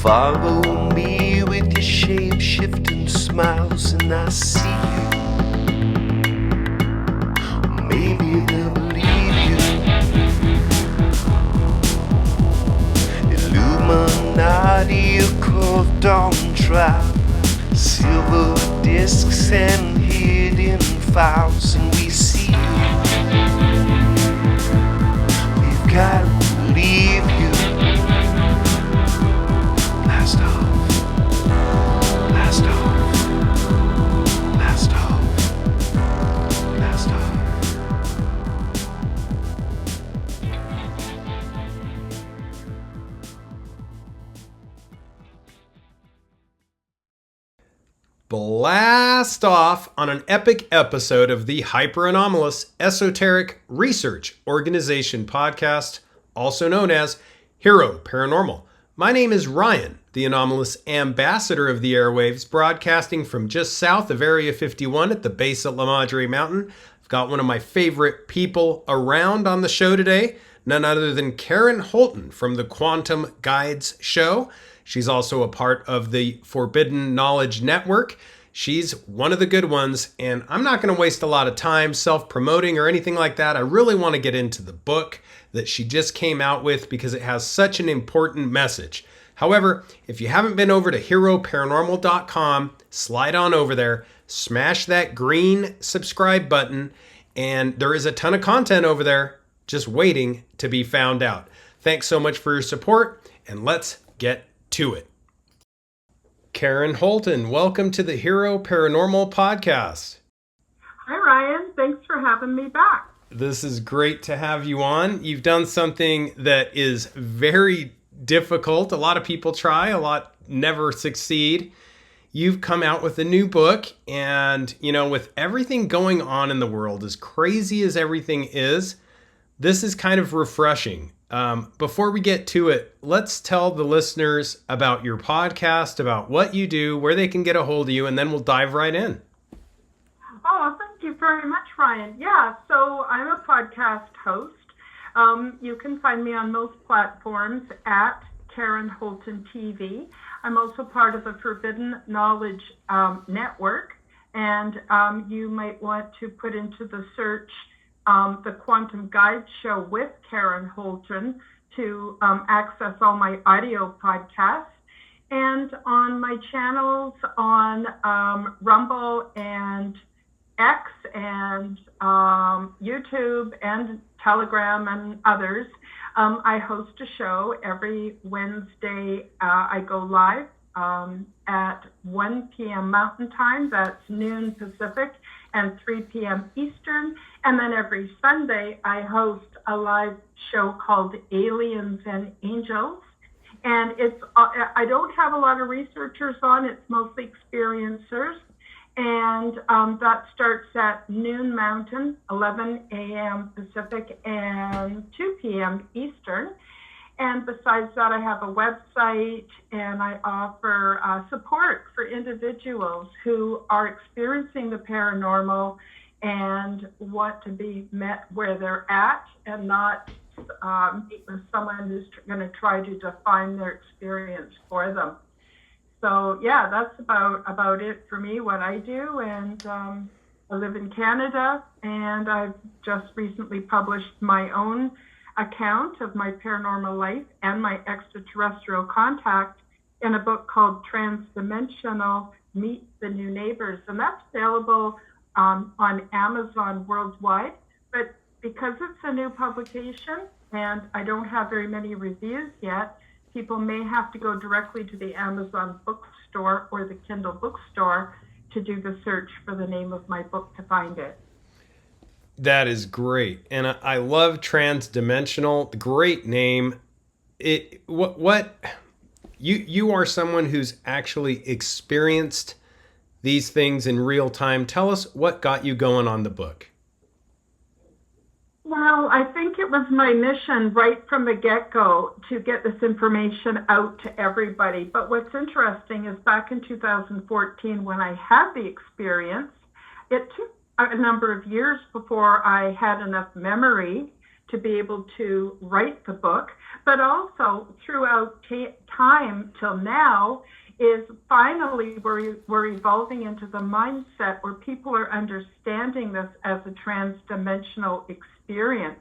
Follow me with your shape-shifting smiles and I see you. Maybe they'll believe you. Illuminati, occult dawn trial, silver discs and hidden files, and we see you. We've got to believe you. Blast off. Blast off. Blast off. Blast off. Blast off on an epic episode of the Hyper-Anomalous Esoteric Research Organization podcast, also known as HEROparanormal. My name is Ryan, the anomalous ambassador of the airwaves, broadcasting from just south of Area 51 at the base of La Madre Mountain. I've got one of my favorite people around on the show today, none other than Karen Holton from the Quantum Guides show. She's also a part of the Forbidden Knowledge Network. She's one of the good ones, and I'm not going to waste a lot of time self-promoting or anything like that. I really want to get into the book that she just came out with because it has such an important message. However, if you haven't been over to HEROparanormal.com, slide on over there, smash that green subscribe button, and there is a ton of content over there just waiting to be found out. Thanks so much for your support, and let's get to it. Karen Holton, welcome to the HEROparanormal podcast. Hi, Ryan. Thanks for having me back. This is great to have you on. You've done something that is very difficult. A lot of people try, a lot never succeed. You've come out with a new book, and, you know, with everything going on in the world, as crazy as everything is, this is kind of refreshing. Before we get to it, let's tell the listeners about your podcast, about what you do, where they can get a hold of you, and then we'll dive right in. Oh, thank you very much, Ryan. Yeah, so I'm a podcast host. You can find me on most platforms at Karen Holton TV. I'm also part of the Forbidden Knowledge Network, and you might want to put into the search the Quantum Guide show with Karen Holton to access all my audio podcasts. And on my channels on Rumble and X and YouTube and Telegram and others, I host a show every Wednesday. I go live at 1 p.m. Mountain Time, that's noon Pacific, and 3 p.m. Eastern. And then every Sunday, I host a live show called Aliens and Angels. And it's I don't have a lot of researchers on, it's mostly experiencers. And that starts at noon Mountain, 11 a.m. Pacific, and 2 p.m. Eastern. And besides that, I have a website, and I offer support for individuals who are experiencing the paranormal and want to be met where they're at and not meet with someone who's going to try to define their experience for them. So, yeah, that's about it for me, what I do. And I live in Canada, and I've just recently published my own account of my paranormal life and my extraterrestrial contact in a book called Transdimensional Meet the New Neighbors. And that's available on Amazon worldwide. But because it's a new publication and I don't have very many reviews yet, people may have to go directly to the Amazon bookstore or the Kindle bookstore to do the search for the name of my book to find it. That is great. And I love Transdimensional, great name. You are someone who's actually experienced these things in real time. Tell us what got you going on the book. Well, I think it was my mission right from the get-go to get this information out to everybody. But what's interesting is back in 2014, when I had the experience, it took a number of years before I had enough memory to be able to write the book, but also throughout time till now is finally we're evolving into the mindset where people are understanding this as a trans-dimensional experience.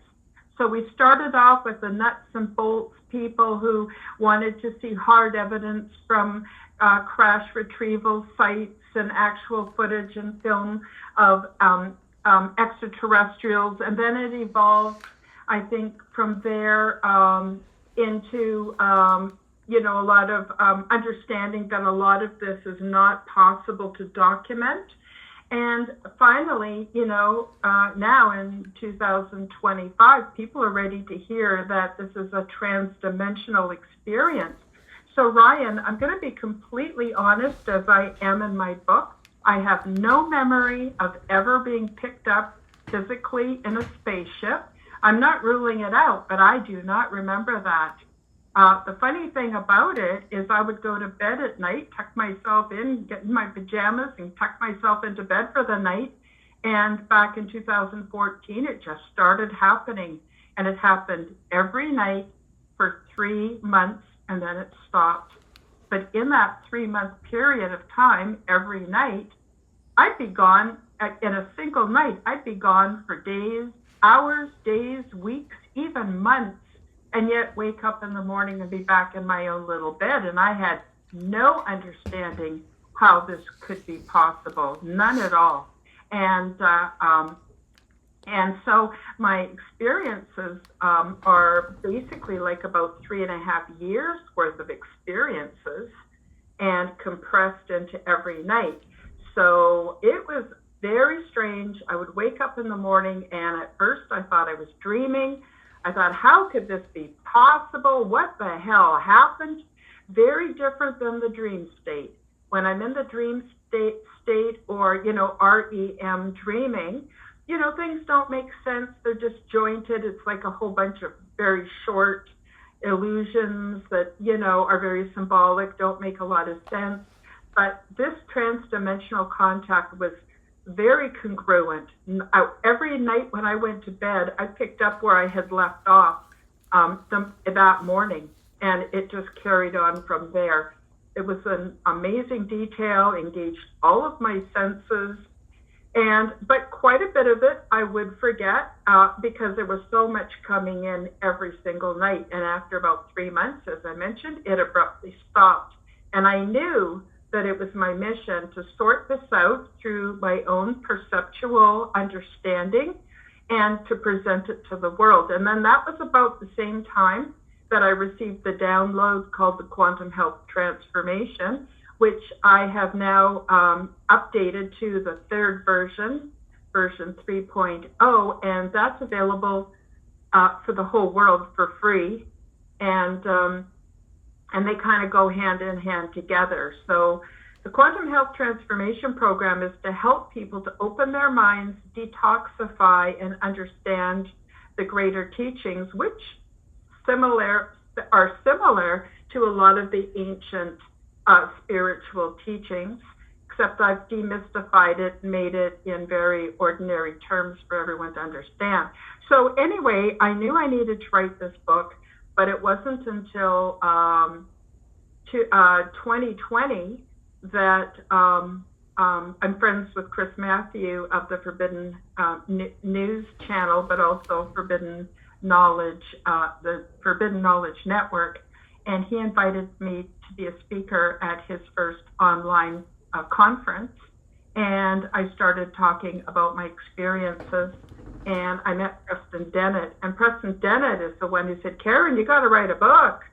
So we started off with the nuts and bolts people who wanted to see hard evidence from crash retrieval sites and actual footage and film of extraterrestrials. And then it evolved, I think, from there into, a lot of understanding that a lot of this is not possible to document. And finally, now in 2025, people are ready to hear that this is a trans-dimensional experience. So Ryan, I'm going to be completely honest, as I am in my book. I have no memory of ever being picked up physically in a spaceship. I'm not ruling it out, but I do not remember that. The funny thing about it is I would go to bed at night, tuck myself in, get in my pajamas and tuck myself into bed for the night. And back in 2014, it just started happening. And it happened every night for 3 months, and then it stopped. But in that 3-month period of time, every night, I'd be gone. In a single night, I'd be gone for days, hours, days, weeks, even months. And yet wake up in the morning and be back in my own little bed. And I had no understanding how this could be possible, none at all. And so my experiences are basically like about 3.5 years worth of experiences and compressed into every night. So it was very strange. I would wake up in the morning, and at first I thought I was dreaming. I thought, how could this be possible? What the hell happened? Very different than the dream state. When I'm in the dream state or, REM dreaming, things don't make sense. They're disjointed. It's like a whole bunch of very short illusions that, are very symbolic, don't make a lot of sense. But this trans-dimensional contact was very congruent. Every night when I went to bed, I picked up where I had left off that morning, and it just carried on from there. It was an amazing detail, engaged all of my senses, but quite a bit of it I would forget because there was so much coming in every single night. And after about 3 months, as I mentioned, it abruptly stopped. And I knew that it was my mission to sort this out through my own perceptual understanding and to present it to the world. And then that was about the same time that I received the download called the Quantum Health Transformation, which I have now updated to the third version 3.0, and that's available for the whole world for free. And they kind of go hand in hand together. So the Quantum Health Transformation Program is to help people to open their minds, detoxify, and understand the greater teachings, which are similar to a lot of the ancient spiritual teachings, except I've demystified it and made it in very ordinary terms for everyone to understand. So anyway, I knew I needed to write this book, but it wasn't until 2020 that I'm friends with Chris Matthew of the Forbidden News channel, but also Forbidden Knowledge, the Forbidden Knowledge Network, and he invited me to be a speaker at his first online conference, and I started talking about my experiences. And I met Preston Dennett, and Preston Dennett is the one who said, Karen, you got to write a book.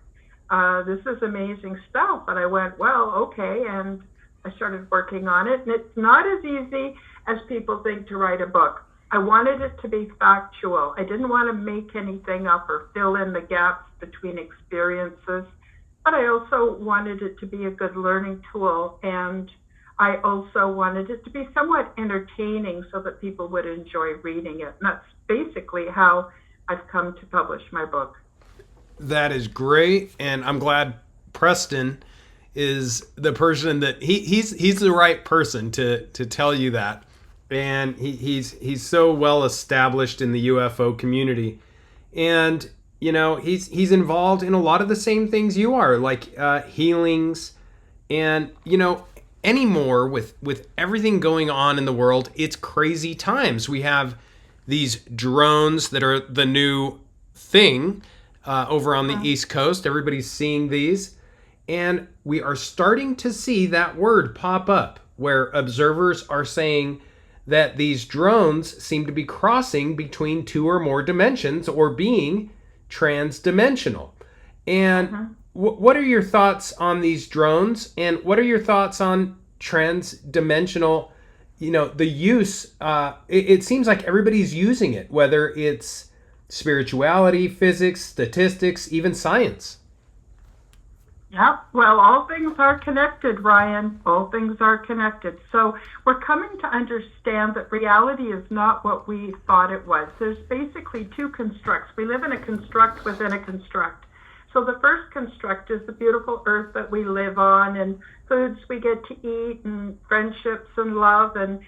This is amazing stuff. And I went, well, okay. And I started working on it. And it's not as easy as people think to write a book. I wanted it to be factual. I didn't want to make anything up or fill in the gaps between experiences. But I also wanted it to be a good learning tool. And I also wanted it to be somewhat entertaining so that people would enjoy reading it. And that's basically how I've come to publish my book. That is great. And I'm glad Preston is the person that he's the right person to tell you that. And he's so well established in the UFO community. And he's involved in a lot of the same things you are, like healings, and anymore with everything going on in the world, it's crazy times. We have these drones that are the new thing over on the East Coast. Everybody's seeing these, and we are starting to see that word pop up where observers are saying that these drones seem to be crossing between two or more dimensions or being trans-dimensional. And what are your thoughts on these drones, and what are your thoughts on trans-dimensional, the use? It seems like everybody's using it, whether it's spirituality, physics, statistics, even science. Yeah, well, all things are connected, Ryan. All things are connected. So we're coming to understand that reality is not what we thought it was. There's basically two constructs. We live in a construct within a construct. So the first construct is the beautiful earth that we live on, and foods we get to eat, and friendships and love, and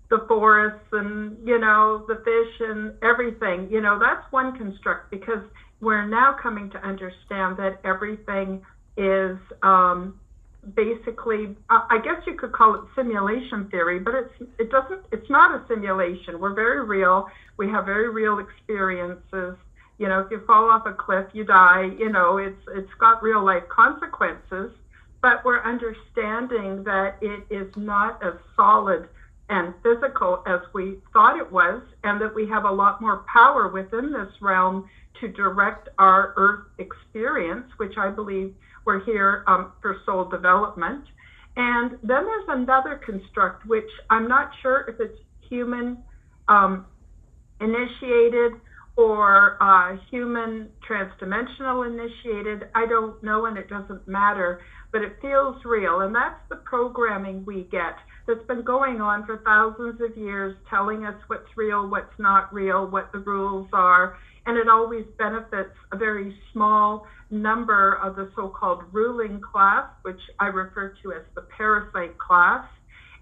the forests, and, the fish and everything. That's one construct, because we're now coming to understand that everything is basically, I guess you could call it simulation theory, but it's not a simulation. We're very real. We have very real experiences. If you fall off a cliff, you die. It's got real life consequences, but we're understanding that it is not as solid and physical as we thought it was, and that we have a lot more power within this realm to direct our earth experience, which I believe we're here for soul development. And then there's another construct, which I'm not sure if it's human initiated or human transdimensional initiated. I don't know, and it doesn't matter, but it feels real. And that's the programming we get that's been going on for thousands of years, telling us what's real, what's not real, what the rules are. And it always benefits a very small number of the so-called ruling class, which I refer to as the parasite class.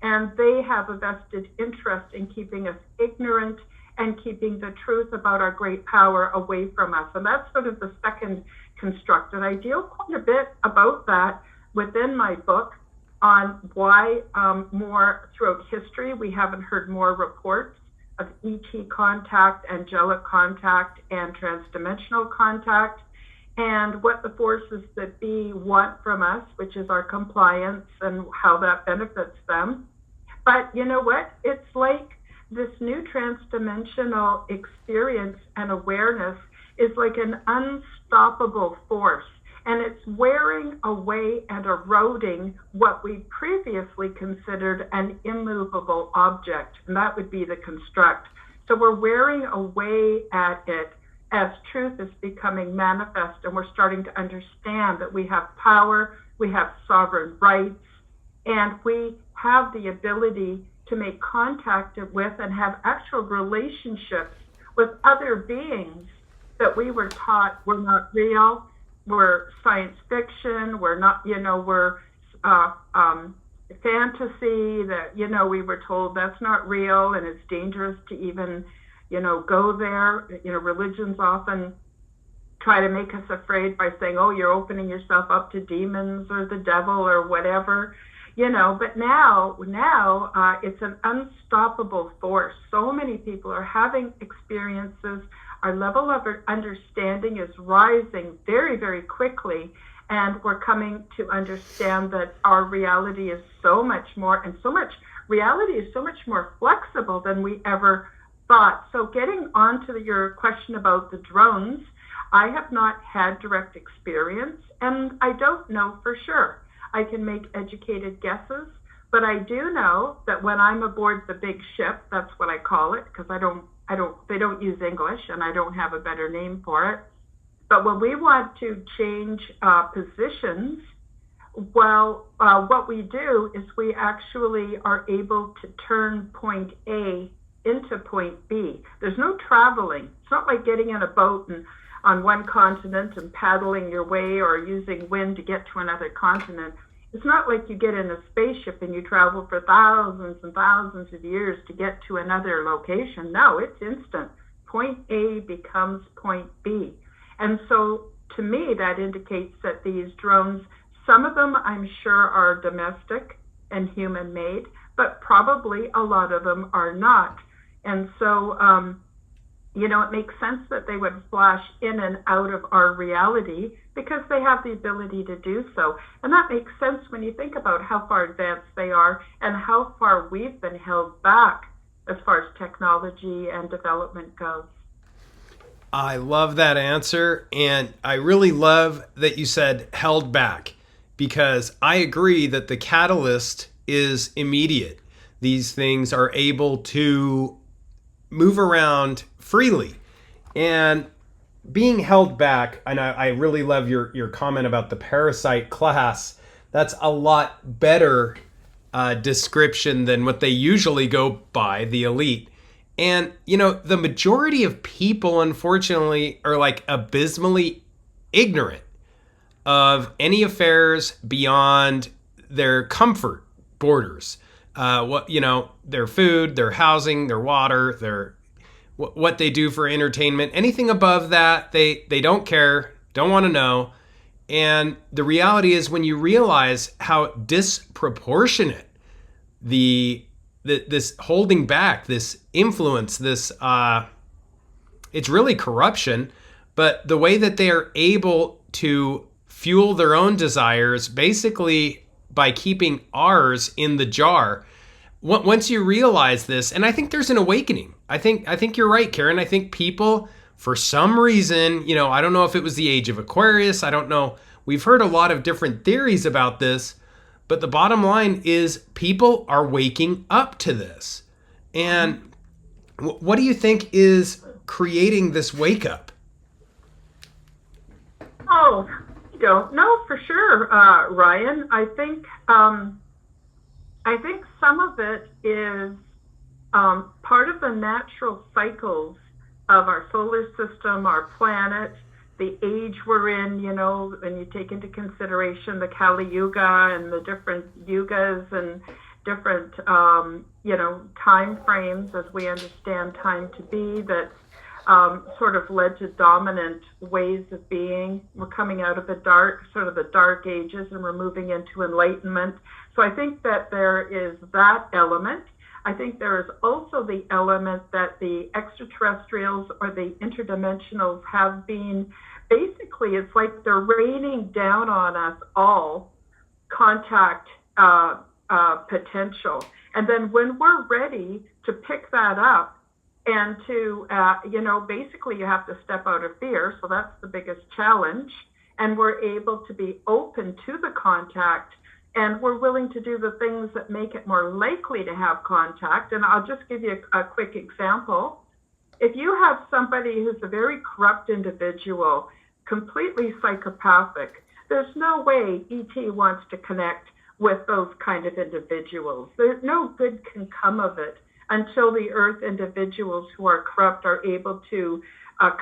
And they have a vested interest in keeping us ignorant and keeping the truth about our great power away from us. And that's sort of the second construct. And I deal quite a bit about that within my book on why more throughout history we haven't heard more reports of ET contact, angelic contact, and transdimensional contact, and what the forces that be want from us, which is our compliance and how that benefits them. But you know what? It's like this new transdimensional experience and awareness is like an unstoppable force, and it's wearing away and eroding what we previously considered an immovable object, and that would be the construct. So we're wearing away at it as truth is becoming manifest, and we're starting to understand that we have power, we have sovereign rights, and we have the ability to make contact with and have actual relationships with other beings that we were taught were not real, were science fiction, we're not, we're fantasy, that, we were told that's not real and it's dangerous to even, go there. Religions often try to make us afraid by saying, oh, you're opening yourself up to demons or the devil or whatever. But now it's an unstoppable force. So many people are having experiences. Our level of understanding is rising very, very quickly, and we're coming to understand that our reality is so much more, and reality is so much more flexible than we ever thought. So getting on to your question about the drones, I have not had direct experience, and I don't know for sure. I can make educated guesses, but I do know that when I'm aboard the big ship, that's what I call it, because they don't use English, and I don't have a better name for it. But when we want to change positions, what we do is we actually are able to turn point A into point B. There's no traveling. It's not like getting in a boat and on one continent and paddling your way or using wind to get to another continent. It's not like you get in a spaceship and you travel for thousands and thousands of years to get to another location. No, it's instant. point A becomes point B. And so to me, that indicates that these drones, some of them I'm sure are domestic and human made, but probably a lot of them are not. And so, it makes sense that they would flash in and out of our reality because they have the ability to do so. And that makes sense when you think about how far advanced they are and how far we've been held back as far as technology and development goes. I love that answer. And I really love that you said held back, because I agree that the catalyst is immediate. These things are able to move around freely. And being held back, and I really love your comment about the parasite class. That's a lot better description than what they usually go by, the elite. And, the majority of people, unfortunately, are like abysmally ignorant of any affairs beyond their comfort borders. Their food, their housing, their water, what they do for entertainment. Anything above that, they don't care, don't want to know. And the reality is, when you realize how disproportionate this holding back, this influence, this it's really corruption, but the way that they are able to fuel their own desires basically by keeping ours in the jar. Once you realize this, and I think there's an awakening. I think you're right, Karen. I think people, for some reason, I don't know if it was the age of Aquarius. I don't know. We've heard a lot of different theories about this, but the bottom line is people are waking up to this. And what do you think is creating this wake up? Oh, I don't know for sure, Ryan. I think some of it is part of the natural cycles of our solar system, our planet, the age we're in, when you take into consideration the Kali Yuga and the different yugas and different, time frames as we understand time to be, that sort of led to dominant ways of being. We're coming out of the dark ages, and we're moving into enlightenment. So I think that there is that element. I think there is also the element that the extraterrestrials or the interdimensionals have been, basically, it's like they're raining down on us all contact potential. And then when we're ready to pick that up and to, basically you have to step out of fear. So that's the biggest challenge. And we're able to be open to the contact, and we're willing to do the things that make it more likely to have contact. And I'll just give you a quick example. If you have somebody who's a very corrupt individual, completely psychopathic, there's no way ET wants to connect with those kind of individuals. There's no good can come of it until the Earth individuals who are corrupt are able to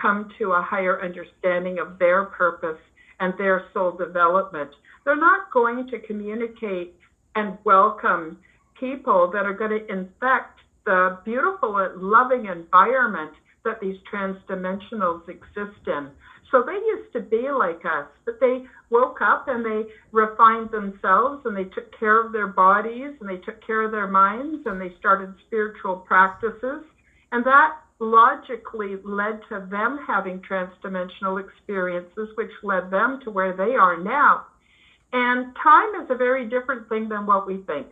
come to a higher understanding of their purpose and their soul development. They're not going to communicate and welcome people that are going to infect the beautiful and loving environment that these transdimensionals exist in. So they used to be like us, but they woke up and they refined themselves, and they took care of their bodies, and they took care of their minds, and they started spiritual practices. And that logically led to them having transdimensional experiences, which led them to where they are now. And time is a very different thing than what we think.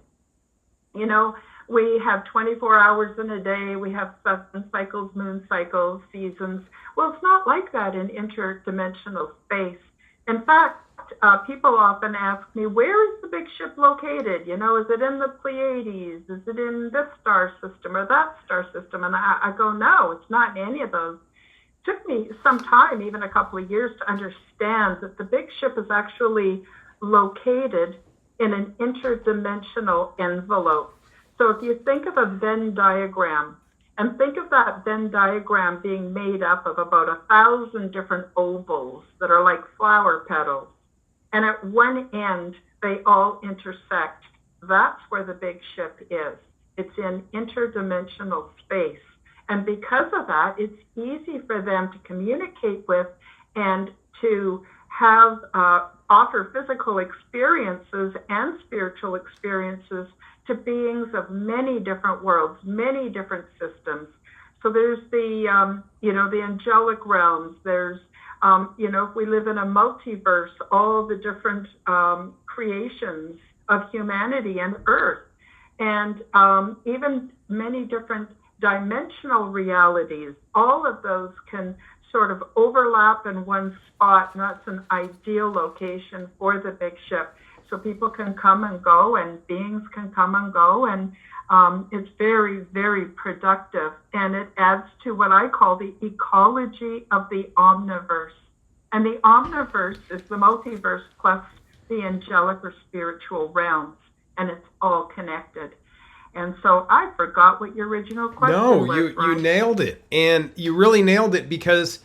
We have 24 hours in a day. We have sun cycles, moon cycles, seasons. Well, it's not like that in interdimensional space. In fact, people often ask me, where is the big ship located? Is it in the Pleiades? Is it in this star system or that star system? And I go, no, it's not in any of those. It took me some time, even a couple of years, to understand that the big ship is actually located in an interdimensional envelope. So if you think of a Venn diagram, and think of that Venn diagram being made up of about 1,000 different ovals that are like flower petals, and at one end they all intersect, that's where the big ship is. It's in interdimensional space. And because of that, it's easy for them to communicate with and to have offer physical experiences and spiritual experiences to beings of many different worlds, many different systems. So there's the the angelic realms. There's if we live in a multiverse, all the different creations of humanity and Earth, and even many different dimensional realities. All of those can sort of overlap in one spot, and that's an ideal location for the big ship. So people can come and go, and beings can come and go, and it's very, very productive. And it adds to what I call the ecology of the omniverse. And the omniverse is the multiverse plus the angelic or spiritual realms, and it's all connected. And so I forgot what your original question was. No, you nailed it. And you really nailed it, because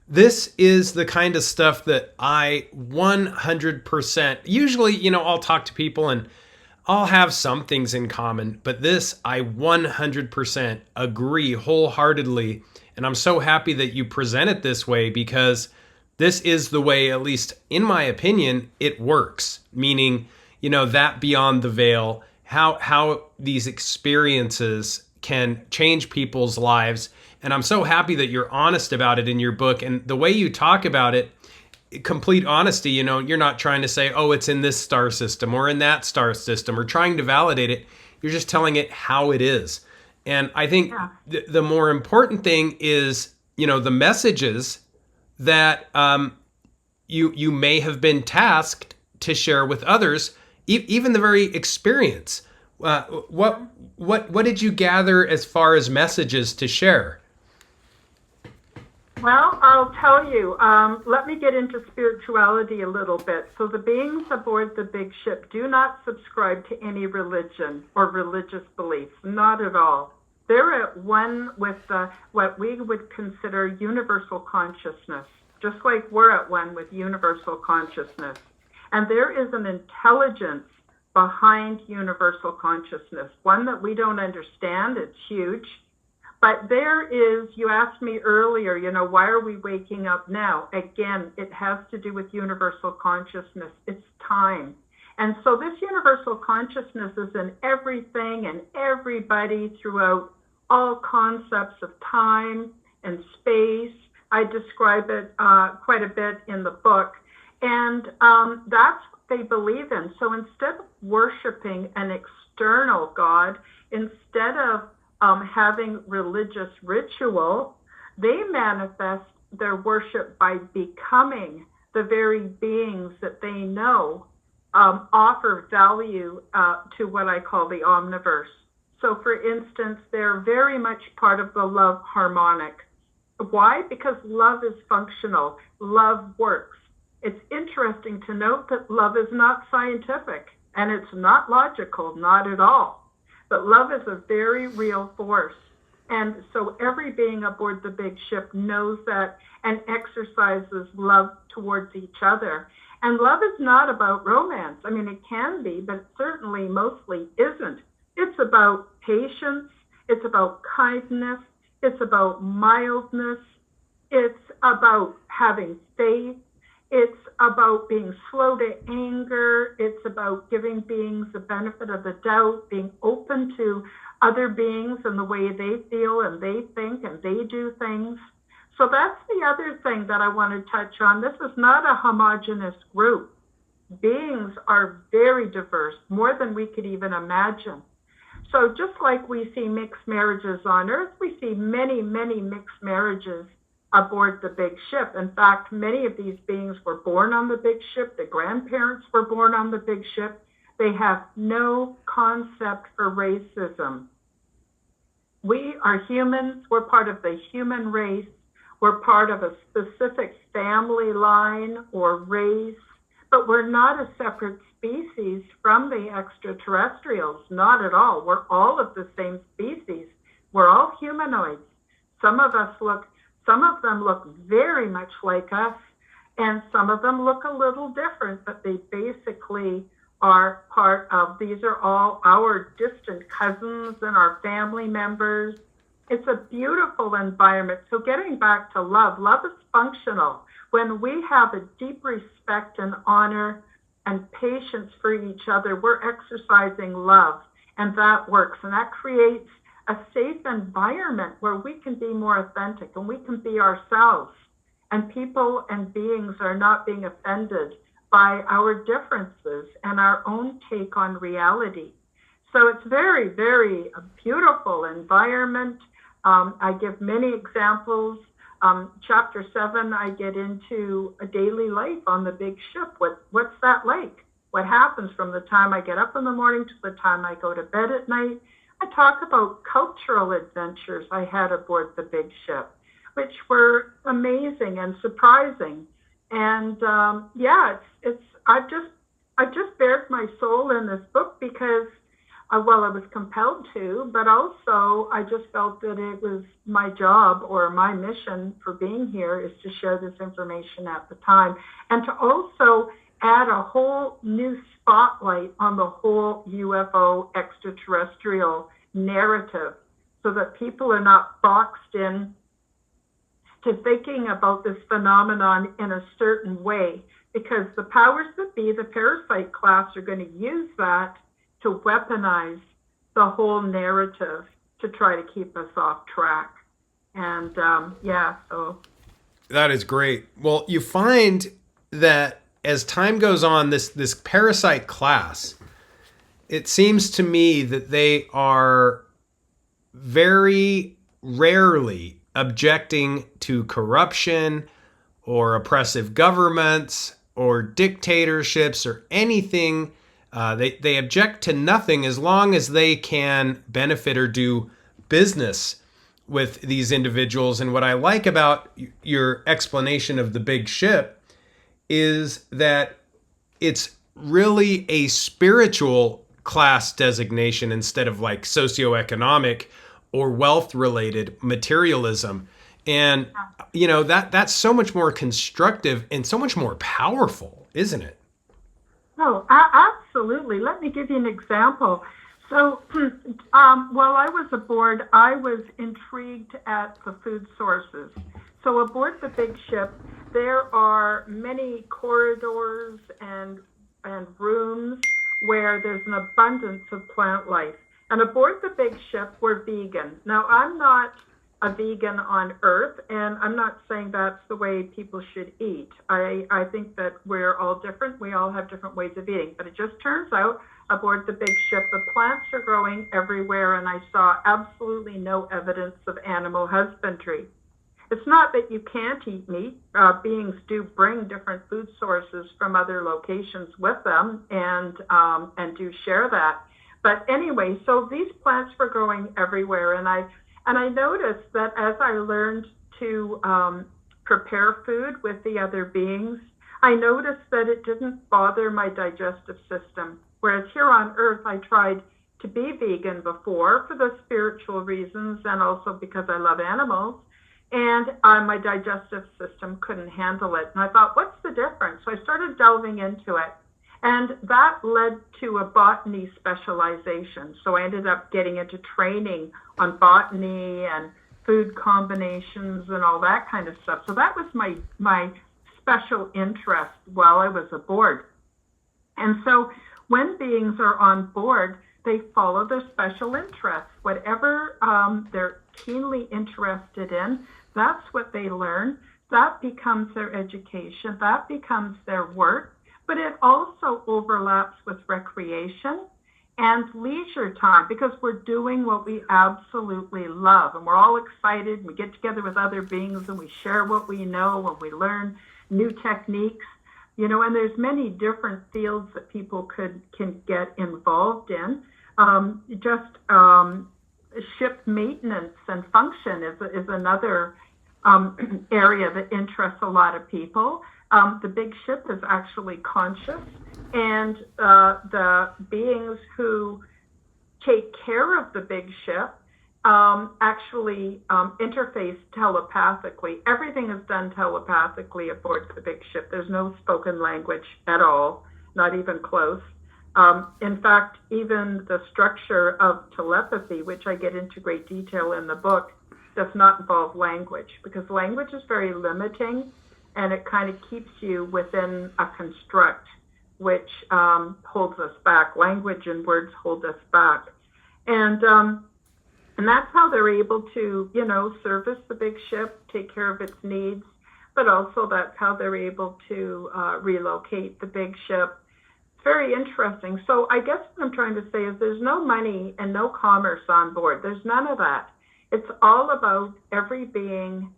this is the kind of stuff that I 100%, usually, I'll talk to people and I'll have some things in common, but this I 100% agree wholeheartedly. And I'm so happy that you present it this way, because this is the way, at least in my opinion, it works. Meaning, that beyond the veil, how these experiences can change people's lives. And I'm so happy that you're honest about it in your book. And the way you talk about it, complete honesty, you're not trying to say, oh, it's in this star system or in that star system, or trying to validate it. You're just telling it how it is. And I think the more important thing is, the messages that you may have been tasked to share with others, even the very experience. What did you gather as far as messages to share? Well, I'll tell you. Let me get into spirituality a little bit. So the beings aboard the big ship do not subscribe to any religion or religious beliefs, not at all. They're at one with what we would consider universal consciousness, just like we're at one with universal consciousness. And there is an intelligence behind universal consciousness, one that we don't understand. It's huge. But there is, you asked me earlier, why are we waking up now? Again, it has to do with universal consciousness. It's time. And so this universal consciousness is in everything and everybody throughout all concepts of time and space. I describe it quite a bit in the book. And that's what they believe in. So instead of worshiping an external God, instead of having religious ritual, they manifest their worship by becoming the very beings that they know offer value to what I call the omniverse. So for instance, they're very much part of the love harmonic. Why? Because love is functional. Love works. It's interesting to note that love is not scientific and it's not logical, not at all. But love is a very real force. And so every being aboard the big ship knows that and exercises love towards each other. And love is not about romance. I mean, it can be, but it certainly mostly isn't. It's about patience. It's about kindness. It's about mildness. It's about having faith. It's about being slow to anger. It's about giving beings the benefit of the doubt, being open to other beings and the way they feel and they think and they do things. So that's the other thing that I want to touch on. This is not a homogeneous group. Beings are very diverse, more than we could even imagine. So just like we see mixed marriages on Earth, we see many, many mixed marriages aboard the big ship. In fact, many of these beings were born on the big ship. The grandparents were born on the big ship. They have no concept for racism. We are humans. We're part of the human race. We're part of a specific family line or race, but we're not a separate species from the extraterrestrials, not at all. We're all of the same species. We're all humanoids. Some of them look very much like us, and some of them look a little different, but they basically are part of, these are all our distant cousins and our family members. it's a beautiful environment. So getting back to love, love is functional. When we have a deep respect and honor and patience for each other, we're exercising love, and that works. And that creates a safe environment where we can be more authentic and we can be ourselves. And people and beings are not being offended by our differences and our own take on reality. So it's very, very a beautiful environment. I give many examples. Chapter 7, I get into a daily life on the big ship. What's that like? What happens from the time I get up in the morning to the time I go to bed at night? I talk about cultural adventures I had aboard the big ship, which were amazing and surprising. And I've just bared my soul in this book because I was compelled to, but also I just felt that it was my job or my mission for being here is to share this information at the time and to also add a whole new spotlight on the whole UFO extraterrestrial narrative so that people are not boxed in to thinking about this phenomenon in a certain way, because the powers that be, the parasite class, are going to use that to weaponize the whole narrative to try to keep us off track. And so. That is great. Well, you find that as time goes on, this parasite class, it seems to me that they are very rarely objecting to corruption or oppressive governments or dictatorships or anything. They object to nothing as long as they can benefit or do business with these individuals. And what I like about your explanation of the big ship is that it's really a spiritual class designation instead of like socioeconomic or wealth-related materialism. And, that's so much more constructive and so much more powerful, isn't it? Oh, absolutely. Let me give you an example. So while I was aboard, I was intrigued at the food sources. So aboard the big ship, there are many corridors and rooms where there's an abundance of plant life. And aboard the big ship, we're vegan. Now, I'm not a vegan on Earth, and I'm not saying that's the way people should eat. I think that we're all different. We all have different ways of eating. But it just turns out aboard the big ship, the plants are growing everywhere, and I saw absolutely no evidence of animal husbandry. It's not that you can't eat meat. Beings do bring different food sources from other locations with them and do share that. But anyway, so these plants were growing everywhere, and I noticed that as I learned to prepare food with the other beings, I noticed that it didn't bother my digestive system. Whereas here on Earth, I tried to be vegan before for the spiritual reasons and also because I love animals. And my digestive system couldn't handle it. And I thought, what's the difference? So I started delving into it. And that led to a botany specialization. So I ended up getting into training on botany and food combinations and all that kind of stuff. So that was my special interest while I was aboard. And so when beings are on board, they follow their special interests. Whatever they're keenly interested in, that's what they learn. That becomes their education. That becomes their work. But it also overlaps with recreation and leisure time because we're doing what we absolutely love. And we're all excited. We get together with other beings and we share what we know and we learn new techniques. And there's many different fields that people can get involved in. Ship maintenance and function is another area that interests a lot of people. The big ship is actually conscious, and the beings who take care of the big ship actually interface telepathically. Everything is done telepathically aboard the big ship. There's no spoken language at all, not even close. In fact, even the structure of telepathy, which I get into great detail in the book, does not involve language, because language is very limiting, and it kind of keeps you within a construct which holds us back. Language and words hold us back. And that's how they're able to, service the big ship, take care of its needs, but also that's how they're able to relocate the big ship. It's very interesting. So I guess what I'm trying to say is there's no money and no commerce on board. There's none of that. It's all about every being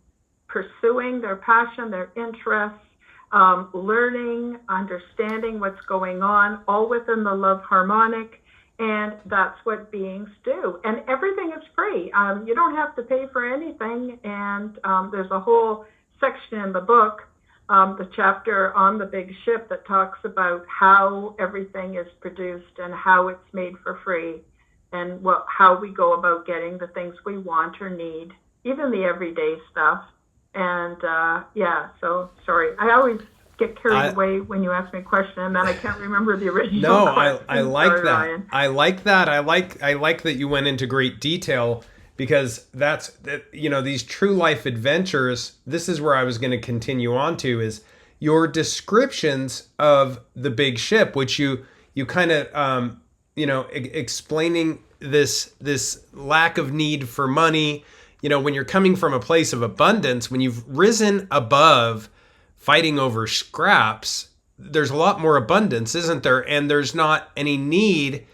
pursuing their passion, their interests, learning, understanding what's going on, all within the love harmonic. And that's what beings do. And everything is free. You don't have to pay for anything. And there's a whole section in the book, the chapter on the big ship, that talks about how everything is produced and how it's made for free, and how we go about getting the things we want or need, even the everyday stuff. And so sorry. I always get carried away when you ask me a question, and then I can't remember the original question. I like Sorry, that. Ryan. I like that. I like that you went into great detail, because that's these true life adventures. This is where I was going to continue on to, is your descriptions of the big ship, which you kind of explaining this lack of need for money. When you're coming from a place of abundance, when you've risen above fighting over scraps, there's a lot more abundance, isn't there? And there's not any need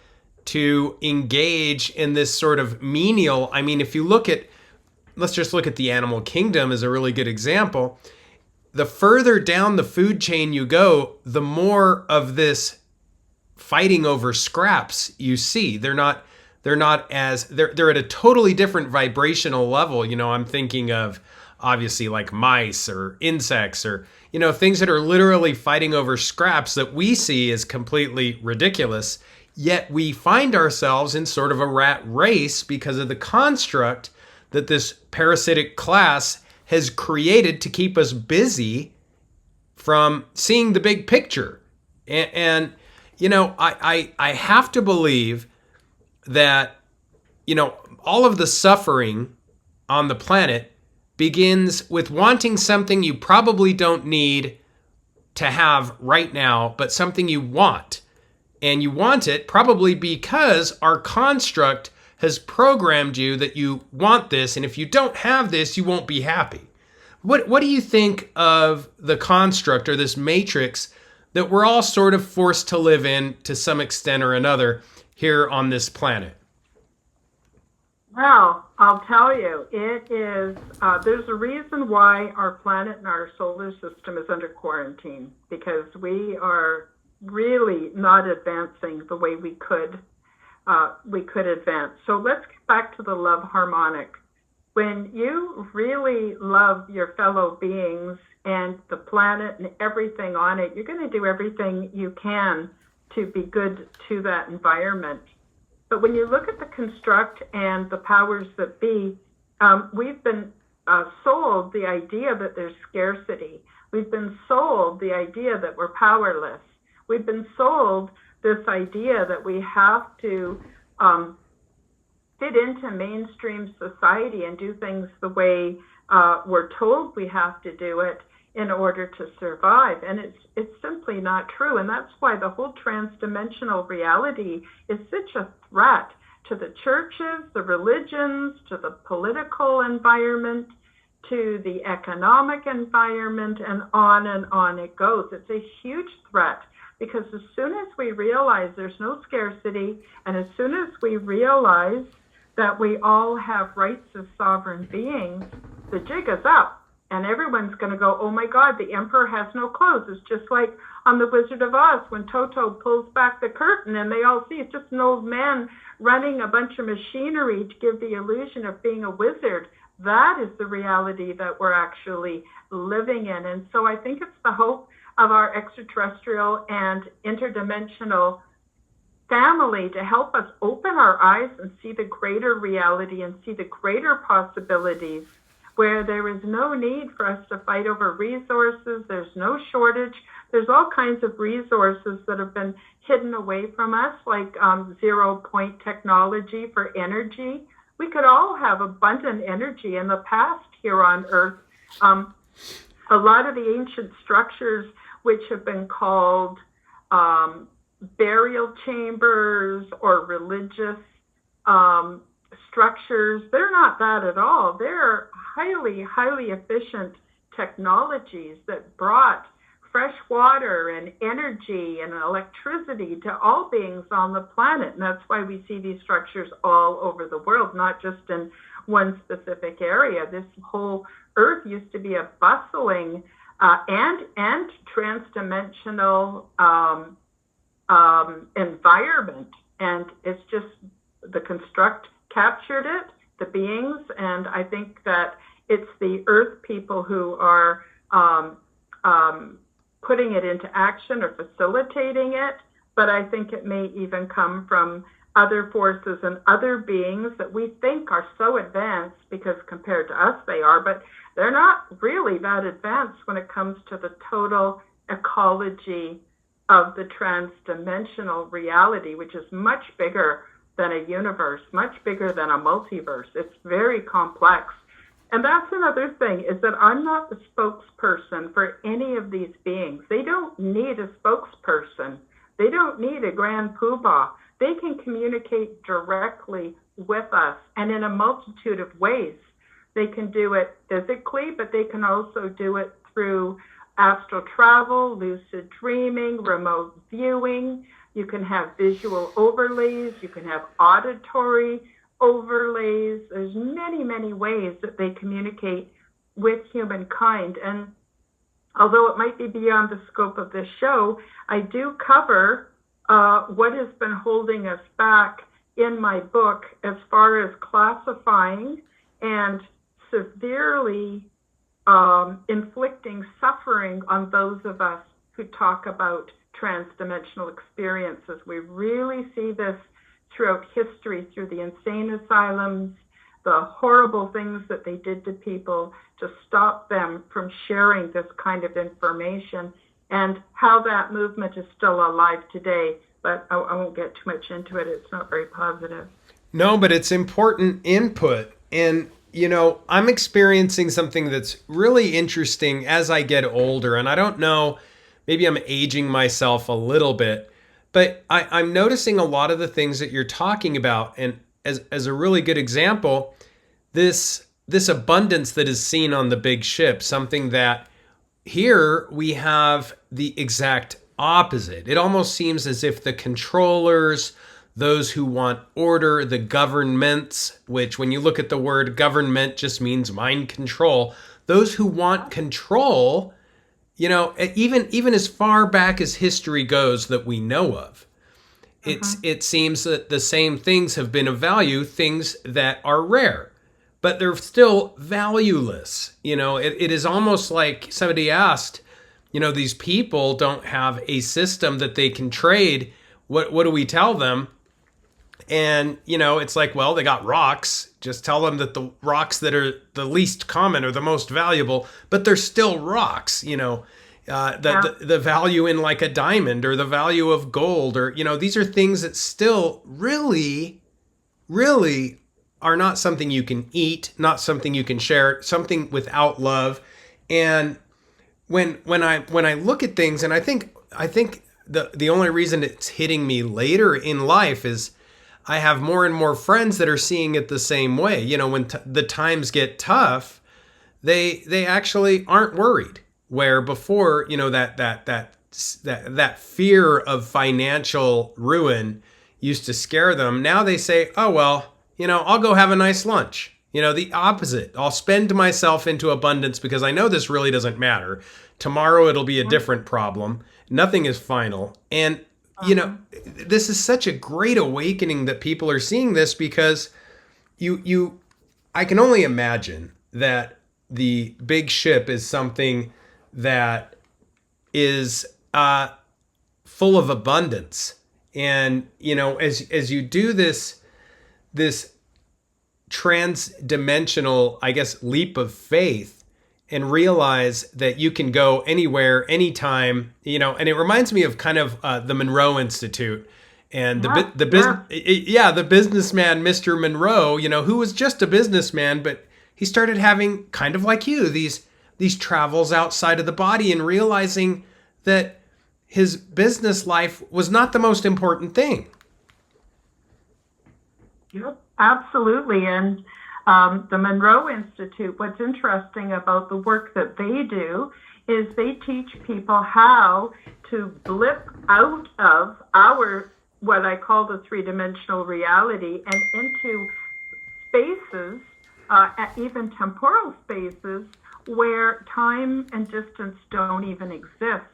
to engage in this sort of menial. I mean, if you let's just look at the animal kingdom as a really good example. The further down the food chain you go, the more of this fighting over scraps you see. They're at a totally different vibrational level. I'm thinking of obviously like mice or insects, or things that are literally fighting over scraps that we see as completely ridiculous. Yet we find ourselves in sort of a rat race because of the construct that this parasitic class has created to keep us busy from seeing the big picture. And I have to believe that all of the suffering on the planet begins with wanting something you probably don't need to have right now, but something you want. And you want it probably because our construct has programmed you that you want this, and if you don't have this, you won't be happy. What do you think of the construct, or this matrix that we're all sort of forced to live in to some extent or another here on this planet? Well, I'll tell you, it is, there's a reason why our planet and our solar system is under quarantine, because we are really not advancing the way we could advance. So let's get back to the love harmonic. When you really love your fellow beings and the planet and everything on it, you're going to do everything you can to be good to that environment. But when you look at the construct and the powers that be, we've been sold the idea that there's scarcity. We've been sold the idea that we're powerless. We've been sold this idea that we have to fit into mainstream society and do things the way we're told we have to do it in order to survive. And it's simply not true. And that's why the whole transdimensional reality is such a threat to the churches, the religions, to the political environment, to the economic environment, and on it goes. It's a huge threat, because as soon as we realize there's no scarcity, and as soon as we realize that we all have rights as sovereign beings, the jig is up. And everyone's going to go, oh my God, the emperor has no clothes. It's just like on The Wizard of Oz when Toto pulls back the curtain and they all see it's just an old man running a bunch of machinery to give the illusion of being a wizard. That is the reality that we're actually living in. And so I think it's the hope of our extraterrestrial and interdimensional family to help us open our eyes and see the greater reality and see the greater possibilities, where there is no need for us to fight over resources. There's no shortage. There's all kinds of resources that have been hidden away from us, like 0 point technology for energy. we could all have abundant energy. In the past here on Earth, a lot of the ancient structures, which have been called burial chambers or religious structures, they're not that at all. They're highly, highly efficient technologies that brought fresh water and energy and electricity to all beings on the planet. And that's why we see these structures all over the world, not just in one specific area. This whole Earth used to be a bustling and trans-dimensional environment. And it's just the construct captured it, the beings, and I think that it's the Earth people who are putting it into action or facilitating it, but I think it may even come from other forces and other beings that we think are so advanced, because compared to us they are, but they're not really that advanced when it comes to the total ecology of the trans-dimensional reality, which is much bigger than a universe, much bigger than a multiverse. It's very complex. And that's another thing, is that I'm not the spokesperson for any of these beings. They don't need a spokesperson. They don't need a grand poobah. They can communicate directly with us, and in a multitude of ways. They can do it physically, but they can also do it through astral travel, lucid dreaming, remote viewing. You can have visual overlays. You can have auditory overlays. There's many, many ways that they communicate with humankind. And although it might be beyond the scope of this show, I do cover what has been holding us back in my book as far as classifying and severely inflicting suffering on those of us who talk about trans-dimensional experiences. We really see this throughout history, through the insane asylums, the horrible things that they did to people to stop them from sharing this kind of information, and how that movement is still alive today. But I won't get too much into it. It's not very positive. No, but it's important input. And, you know, I'm experiencing something that's really interesting as I get older. And I don't know, maybe I'm aging myself a little bit, but I'm noticing a lot of the things that you're talking about. And as a really good example, this abundance that is seen on the big ship, something that here we have the exact opposite. It almost seems as if the controllers, those who want order, the governments, which when you look at the word government just means mind control, those who want control, you know, even as far back as history goes that we know of, it seems that the same things have been of value, things that are rare, but they're still valueless. You know, it is almost like somebody asked, you know, these people don't have a system that they can trade. What do we tell them? And, you know, it's like, well, they got rocks. Just tell them that the rocks that are the least common are the most valuable, but they're still rocks, you know, the value in like a diamond or the value of gold, or, you know, these are things that still really, really are not something you can eat, not something you can share, something without love. And when I look at things, and I think the only reason it's hitting me later in life is I have more and more friends that are seeing it the same way. You know, when the times get tough, they actually aren't worried. Where before, you know, that fear of financial ruin used to scare them. Now they say, oh, well, you know, I'll go have a nice lunch. You know, the opposite. I'll spend myself into abundance because I know this really doesn't matter. Tomorrow it'll be a different problem. Nothing is final. And, you know, this is such a great awakening that people are seeing this, because I can only imagine that the big ship is something that is full of abundance. And, you know, as you do this trans-dimensional, I guess, leap of faith and realize that you can go anywhere, anytime, you know, and it reminds me of kind of the Monroe Institute And Yeah, the business, yeah, the businessman, Mr. Monroe, who was just a businessman, but he started having, kind of like you, these travels outside of the body and realizing that his business life was not the most important thing. Yep, absolutely. And the Monroe Institute, what's interesting about the work that they do is they teach people how to blip out of our, what I call the three-dimensional reality, and into spaces, even temporal spaces, where time and distance don't even exist.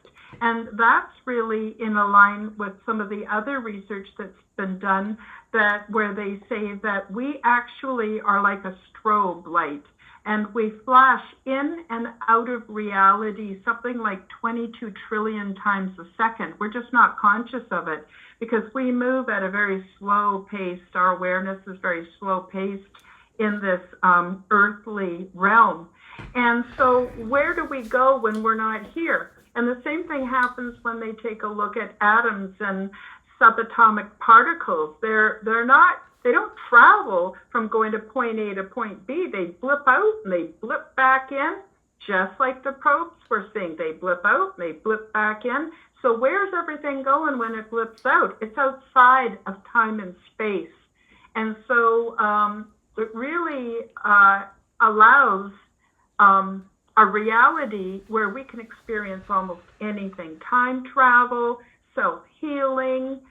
And that's really in line with some of the other research that's been done, that where they say that we actually are like a strobe light, and we flash in and out of reality something like 22 trillion times a second. We're just not conscious of it because we move at a very slow pace. Our awareness is very slow paced in this earthly realm. And so where do we go when we're not here? And the same thing happens when they take a look at atoms and subatomic particles. They don't travel from going to point A to point B. They blip out and they blip back in, just like the probes we're seeing. They blip out and they blip back in. So where's everything going when it blips out? It's outside of time and space. And so it really allows a reality where we can experience almost anything. Time travel, self-healing,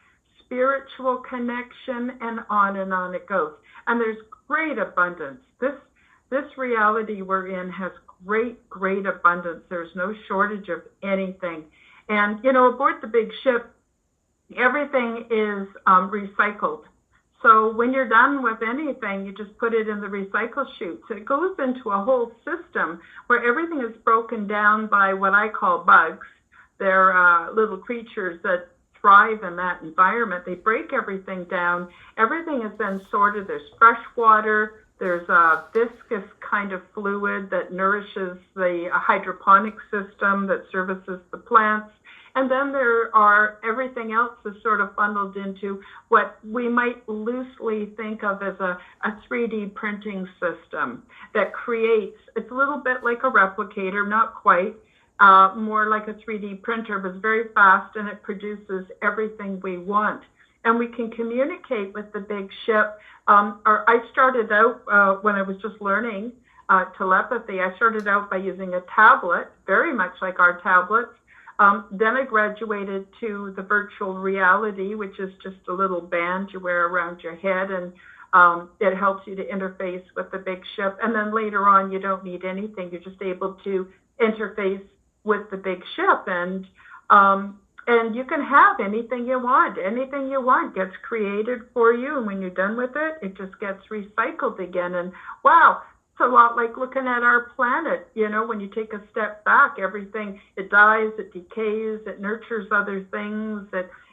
spiritual connection, and on it goes. And there's great abundance. This reality we're in has great abundance. There's no shortage of anything. And, aboard the big ship, everything is recycled. So when you're done with anything, you just put it in the recycle chute. So it goes into a whole system where everything is broken down by what I call bugs. They're little creatures that thrive in that environment. They break everything down. Everything is then sorted. There's fresh water. There's a viscous kind of fluid that nourishes the hydroponic system that services the plants. And then everything else is sort of funneled into what we might loosely think of as a 3D printing system that creates, it's a little bit like a replicator, not quite, more like a 3D printer, but it's very fast and it produces everything we want. And we can communicate with the big ship. I started out when I was just learning telepathy, I started out by using a tablet, very much like our tablets. Then I graduated to the virtual reality, which is just a little band you wear around your head, and it helps you to interface with the big ship. And then later on, you don't need anything. You're just able to interface with the big ship, and you can have anything you want. Anything you want gets created for you, and when you're done with it, it just gets recycled again. And wow, it's a lot like looking at our planet. When you take a step back, everything, it dies, it decays, it nurtures other things,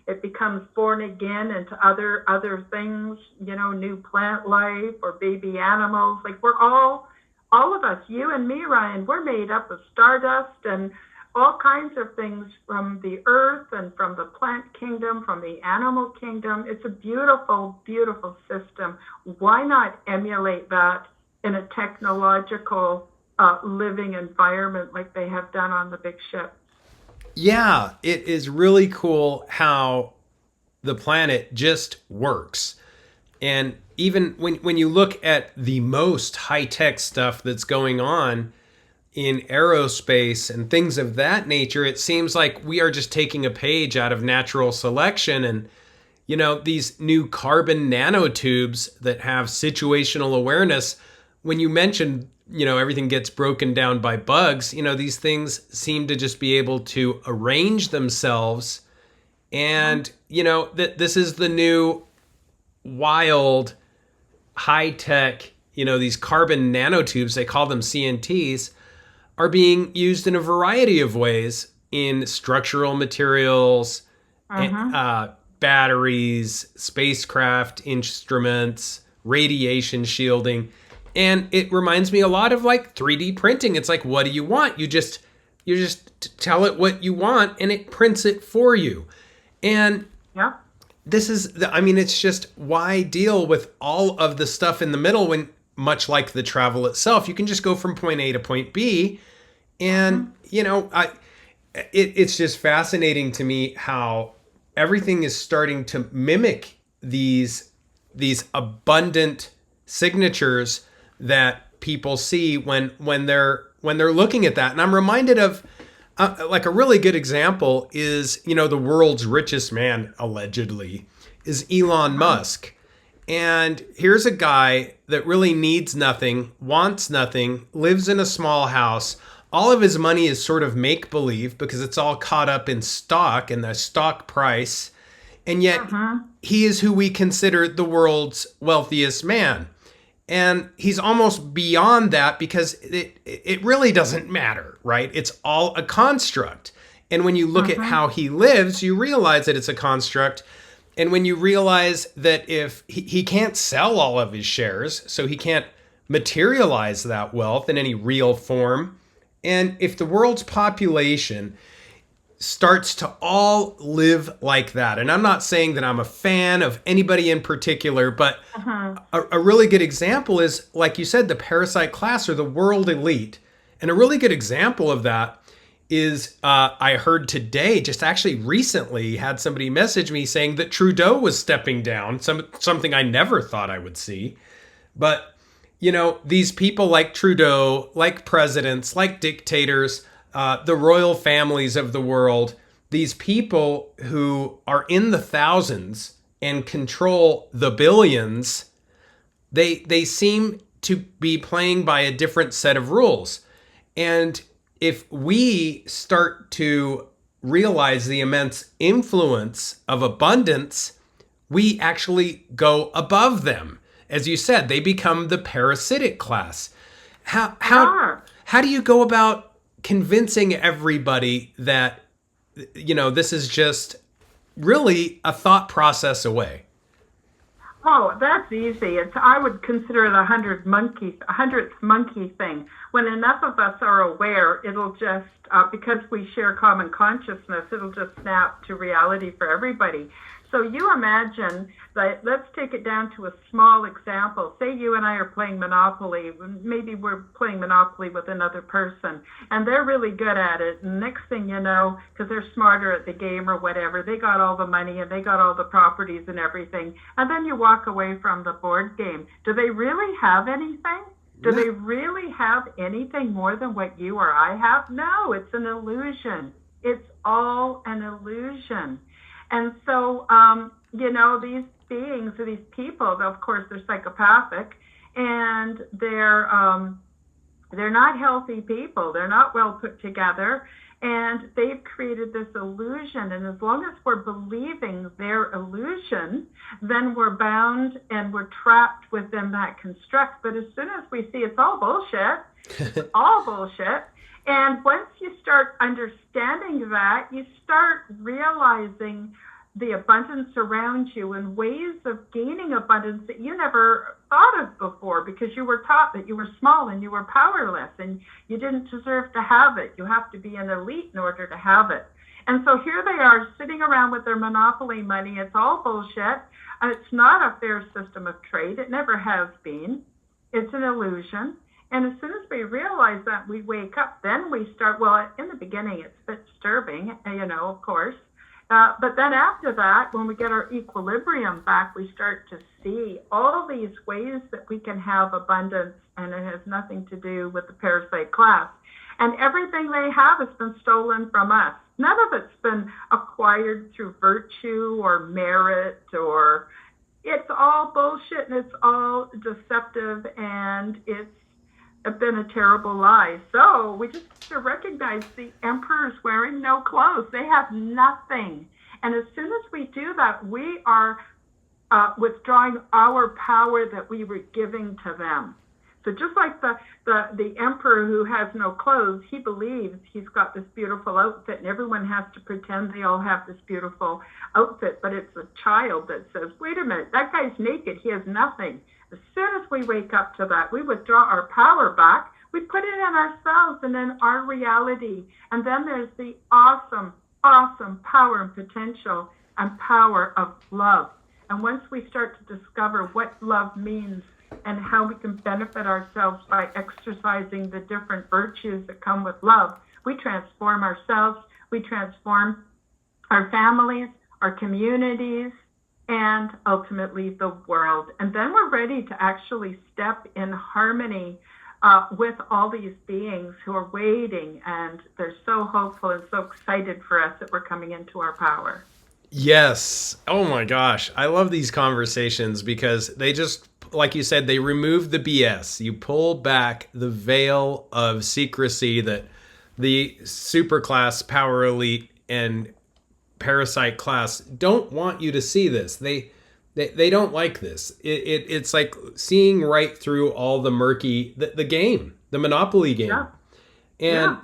it becomes born again into other things, new plant life or baby animals. Like we're all of us, you and me, Ryan, we're made up of stardust and all kinds of things from the earth and from the plant kingdom, from the animal kingdom. It's a beautiful, beautiful system. Why not emulate that in a technological living environment like they have done on the big ship? Yeah, it is really cool how the planet just works. And even when you look at the most high-tech stuff that's going on in aerospace and things of that nature, it seems like we are just taking a page out of natural selection. And, these new carbon nanotubes that have situational awareness, when you mentioned, everything gets broken down by bugs, these things seem to just be able to arrange themselves. And, that this is the new wild high-tech, these carbon nanotubes, they call them CNTs, are being used in a variety of ways in structural materials, batteries, spacecraft instruments, radiation shielding. And it reminds me a lot of like 3D printing. It's like, what do you want? You just tell it what you want and it prints it for you. And I mean, it's just, why deal with all of the stuff in the middle when, much like the travel itself, you can just go from point A to point B. And, it's just fascinating to me how everything is starting to mimic these abundant signatures that people see when they're looking at that. And I'm reminded of like a really good example is, the world's richest man, allegedly, is Elon Musk. And here's a guy that really needs nothing, wants nothing, lives in a small house. All of his money is sort of make-believe because it's all caught up in stock and the stock price. And yet he is who we consider the world's wealthiest man. And he's almost beyond that because it really doesn't matter, right? It's all a construct. And when you look at how he lives, you realize that it's a construct. And when you realize that if he can't sell all of his shares, so he can't materialize that wealth in any real form. And if the world's population starts to all live like that, and I'm not saying that I'm a fan of anybody in particular, but a really good example is, like you said, the parasite class or the world elite. And a really good example of that is I heard today, just actually recently, had somebody message me saying that Trudeau was stepping down, something I never thought I would see. But, these people like Trudeau, like presidents, like dictators, the royal families of the world, these people who are in the thousands and control the billions, they seem to be playing by a different set of rules. And if we start to realize the immense influence of abundance, we actually go above them. As you said, they become the parasitic class. How do you go about convincing everybody that, this is just really a thought process away? Oh, that's easy. I would consider it a hundredth monkey thing. When enough of us are aware, it'll just, because we share common consciousness, it'll just snap to reality for everybody. So you imagine that, let's take it down to a small example. Say you and I are playing Monopoly. Maybe we're playing Monopoly with another person, and they're really good at it. And next thing you know, because they're smarter at the game or whatever, they got all the money and they got all the properties and everything. And then you walk away from the board game. Do they really have anything? Do they really have anything more than what you or I have? No, it's an illusion. It's all an illusion. And so, these beings, or these people, of course, they're psychopathic, and they're not healthy people. They're not well put together, and they've created this illusion. And as long as we're believing their illusion, then we're bound and we're trapped within that construct. But as soon as we see it's all bullshit, it's all bullshit. And once you start understanding that, you start realizing the abundance around you and ways of gaining abundance that you never thought of before, because you were taught that you were small and you were powerless and you didn't deserve to have it. You have to be an elite in order to have it. And so here they are sitting around with their monopoly money. It's all bullshit. It's not a fair system of trade. It never has been. It's an illusion. And as soon as we realize that, we wake up, then we start, well, in the beginning, it's a bit disturbing, of course. But then after that, when we get our equilibrium back, we start to see all these ways that we can have abundance, and it has nothing to do with the parasite class. And everything they have has been stolen from us. None of it's been acquired through virtue or merit, or it's all bullshit, and it's all deceptive, and it's been a terrible lie. So we just have to recognize the emperor's wearing no clothes. They have nothing. And as soon as we do that, we are withdrawing our power that we were giving to them. So just like the emperor who has no clothes, he believes he's got this beautiful outfit, and everyone has to pretend they all have this beautiful outfit. But it's a child that says, wait a minute, that guy's naked. He has nothing. As soon as we wake up to that, we withdraw our power back. We put it in ourselves and in our reality. And then there's the awesome, awesome power and potential and power of love. And once we start to discover what love means and how we can benefit ourselves by exercising the different virtues that come with love, we transform ourselves, we transform our families, our communities, and ultimately the world. And then we're ready to actually step in harmony with all these beings who are waiting, and they're so hopeful and so excited for us that we're coming into our power. Yes. Oh my gosh. I love these conversations because they just, like you said, they remove the BS. You pull back the veil of secrecy that the superclass, power elite, and parasite class don't want you to see this. They don't like this. It's like seeing right through all the murky, the game, the Monopoly game. Yeah. And,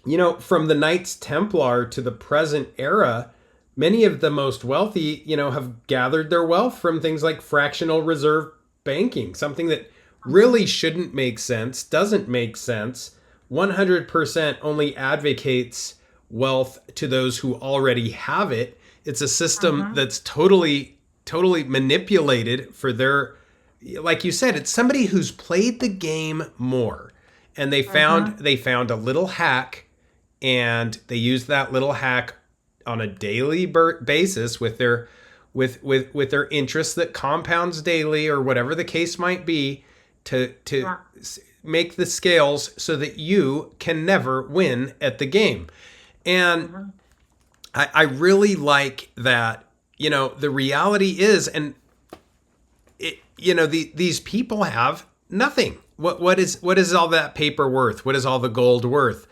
you know, from the Knights Templar to the present era, many of the most wealthy, you know, have gathered their wealth from things like fractional reserve banking, something that really shouldn't make sense, doesn't make sense. 100% only advocates wealth to those who already have it. It's a system that's totally manipulated for their, like you said, it's somebody who's played the game more, and they found a little hack, and they used that little hack on a daily basis with their with their interest that compounds daily or whatever the case might be to make the scales so that you can never win at the game. And I really like that, you know, the reality is, and it, you know, these people have nothing. What is all that paper worth? What is all the gold worth?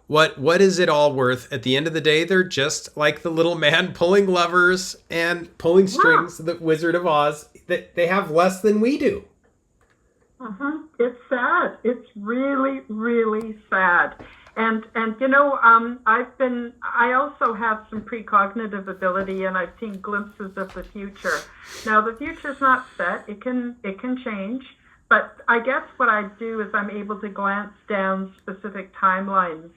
What is it all worth? At the end of the day, they're just like the little man pulling levers and pulling strings, the Wizard of Oz. That they have less than we do. It's sad. It's really, really sad. And you know, I also have some precognitive ability, and I've seen glimpses of the future. Now, the future's not set. It can change. But I guess what I do is I'm able to glance down specific timelines.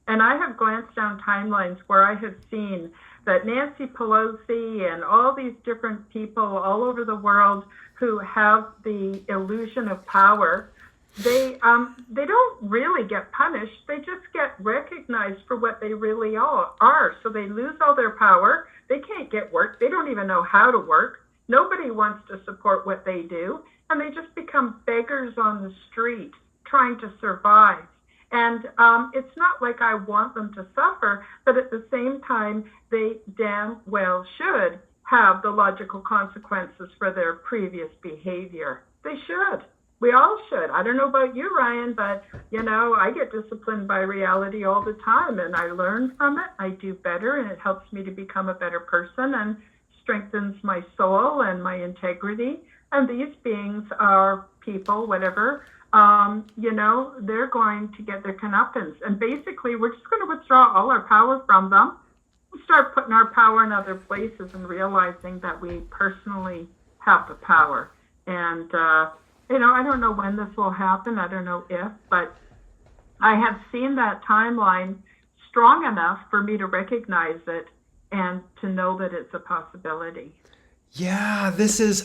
And I have glanced down timelines where I have seen that Nancy Pelosi and all these different people all over the world who have the illusion of power, they don't really get punished. They just get recognized for what they really are. So they lose all their power. They can't get work. They don't even know how to work. Nobody wants to support what they do. And they just become beggars on the street trying to survive. And it's not like I want them to suffer, but at the same time, they damn well should have the logical consequences for their previous behavior. They should. We all should. I don't know about you, Ryan, but, you know, I get disciplined by reality all the time, and I learn from it. I do better, and it helps me to become a better person and strengthens my soul and my integrity. And these beings are people, whatever, you know, they're going to get their comeuppance. And basically, we're just going to withdraw all our power from them and start putting our power in other places and realizing that we personally have the power. And, you know, I don't know when this will happen. I don't know if, but I have seen that timeline strong enough for me to recognize it and to know that it's a possibility. Yeah,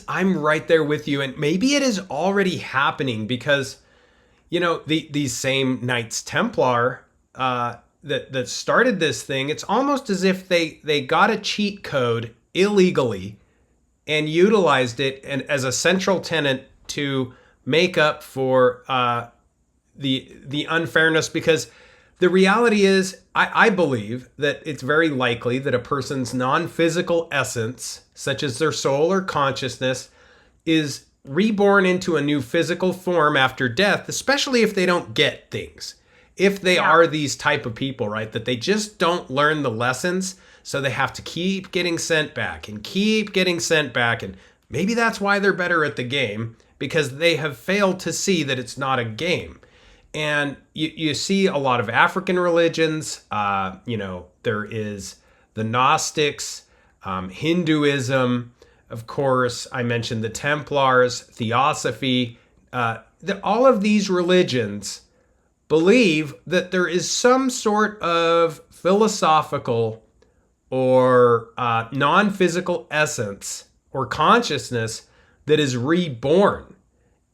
I'm right there with you. And maybe it is already happening because, you know, these same Knights Templar that started this thing, it's almost as if they got a cheat code illegally and utilized it as a central tenet to make up for the unfairness. Because the reality is, I believe that it's very likely that a person's non-physical essence, such as their soul or consciousness, is reborn into a new physical form after death, especially if they don't get things. If they are these type of people, right, that they just don't learn the lessons, so they have to keep getting sent back and keep getting sent back. And maybe that's why they're better at the game, because they have failed to see that it's not a game. And you see a lot of African religions. You know, there is the Gnostics, Hinduism, of course. I mentioned the Templars, Theosophy. All of these religions believe that there is some sort of philosophical or non-physical essence or consciousness that is reborn.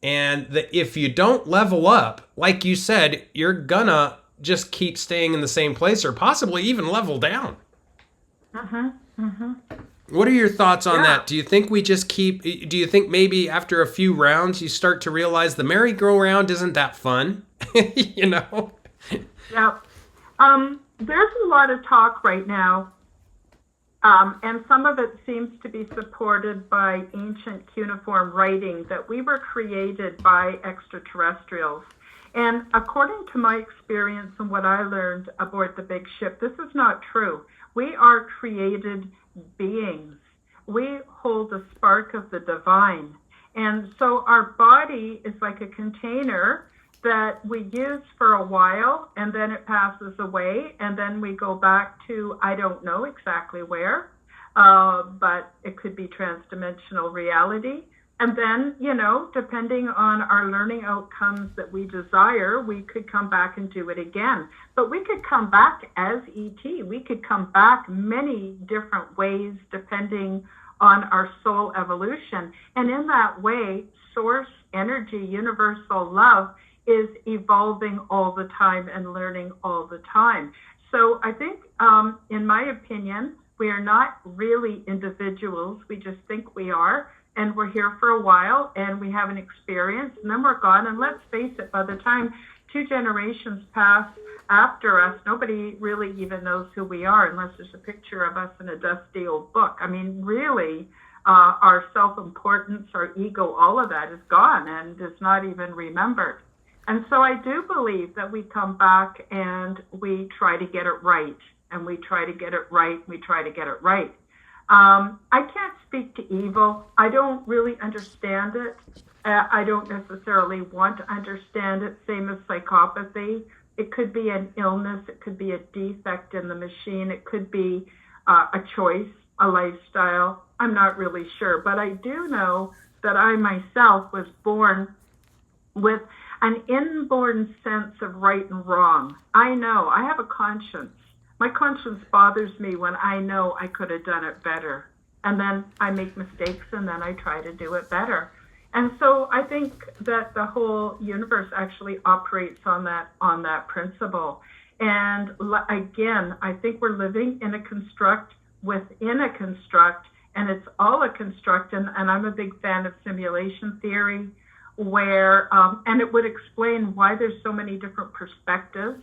And that if you don't level up, like you said, you're gonna just keep staying in the same place or possibly even level down. What are your thoughts on that? Do you think we just keep, do you think maybe after a few rounds you start to realize the merry-go-round isn't that fun? You know? Yeah. There's a lot of talk right now, and some of it seems to be supported by ancient cuneiform writing that we were created by extraterrestrials. And according to my experience and what I learned aboard the big ship, this is not true. We are created beings. We hold a spark of the divine. And so our body is like a container that we use for a while, and then it passes away, and then we go back to, I don't know exactly where, but it could be transdimensional reality. And then, you know, depending on our learning outcomes that we desire, we could come back and do it again. But we could come back as ET. We could come back many different ways depending on our soul evolution. And in that way, source energy, universal love is evolving all the time and learning all the time. So I think, in my opinion, we are not really individuals. We just think we are. And we're here for a while, and we have an experience, and then we're gone. And let's face it, by the time 2 generations pass after us, nobody really even knows who we are unless there's a picture of us in a dusty old book. I mean, really, our self-importance, our ego, all of that is gone and is not even remembered. And so I do believe that we come back and we try to get it right, and we try to get it right, we try to get it right. I can't speak to evil. I don't really understand it. I don't necessarily want to understand it. Same as psychopathy. It could be an illness. It could be a defect in the machine. It could be a choice, a lifestyle. I'm not really sure. But I do know that I myself was born with an inborn sense of right and wrong. I know. I have a conscience. My conscience bothers me when I know I could have done it better. And then I make mistakes, and then I try to do it better. And so I think that the whole universe actually operates on that principle. And again, I think we're living in a construct within a construct, and it's all a construct. And I'm a big fan of simulation theory, where, and it would explain why there's so many different perspectives.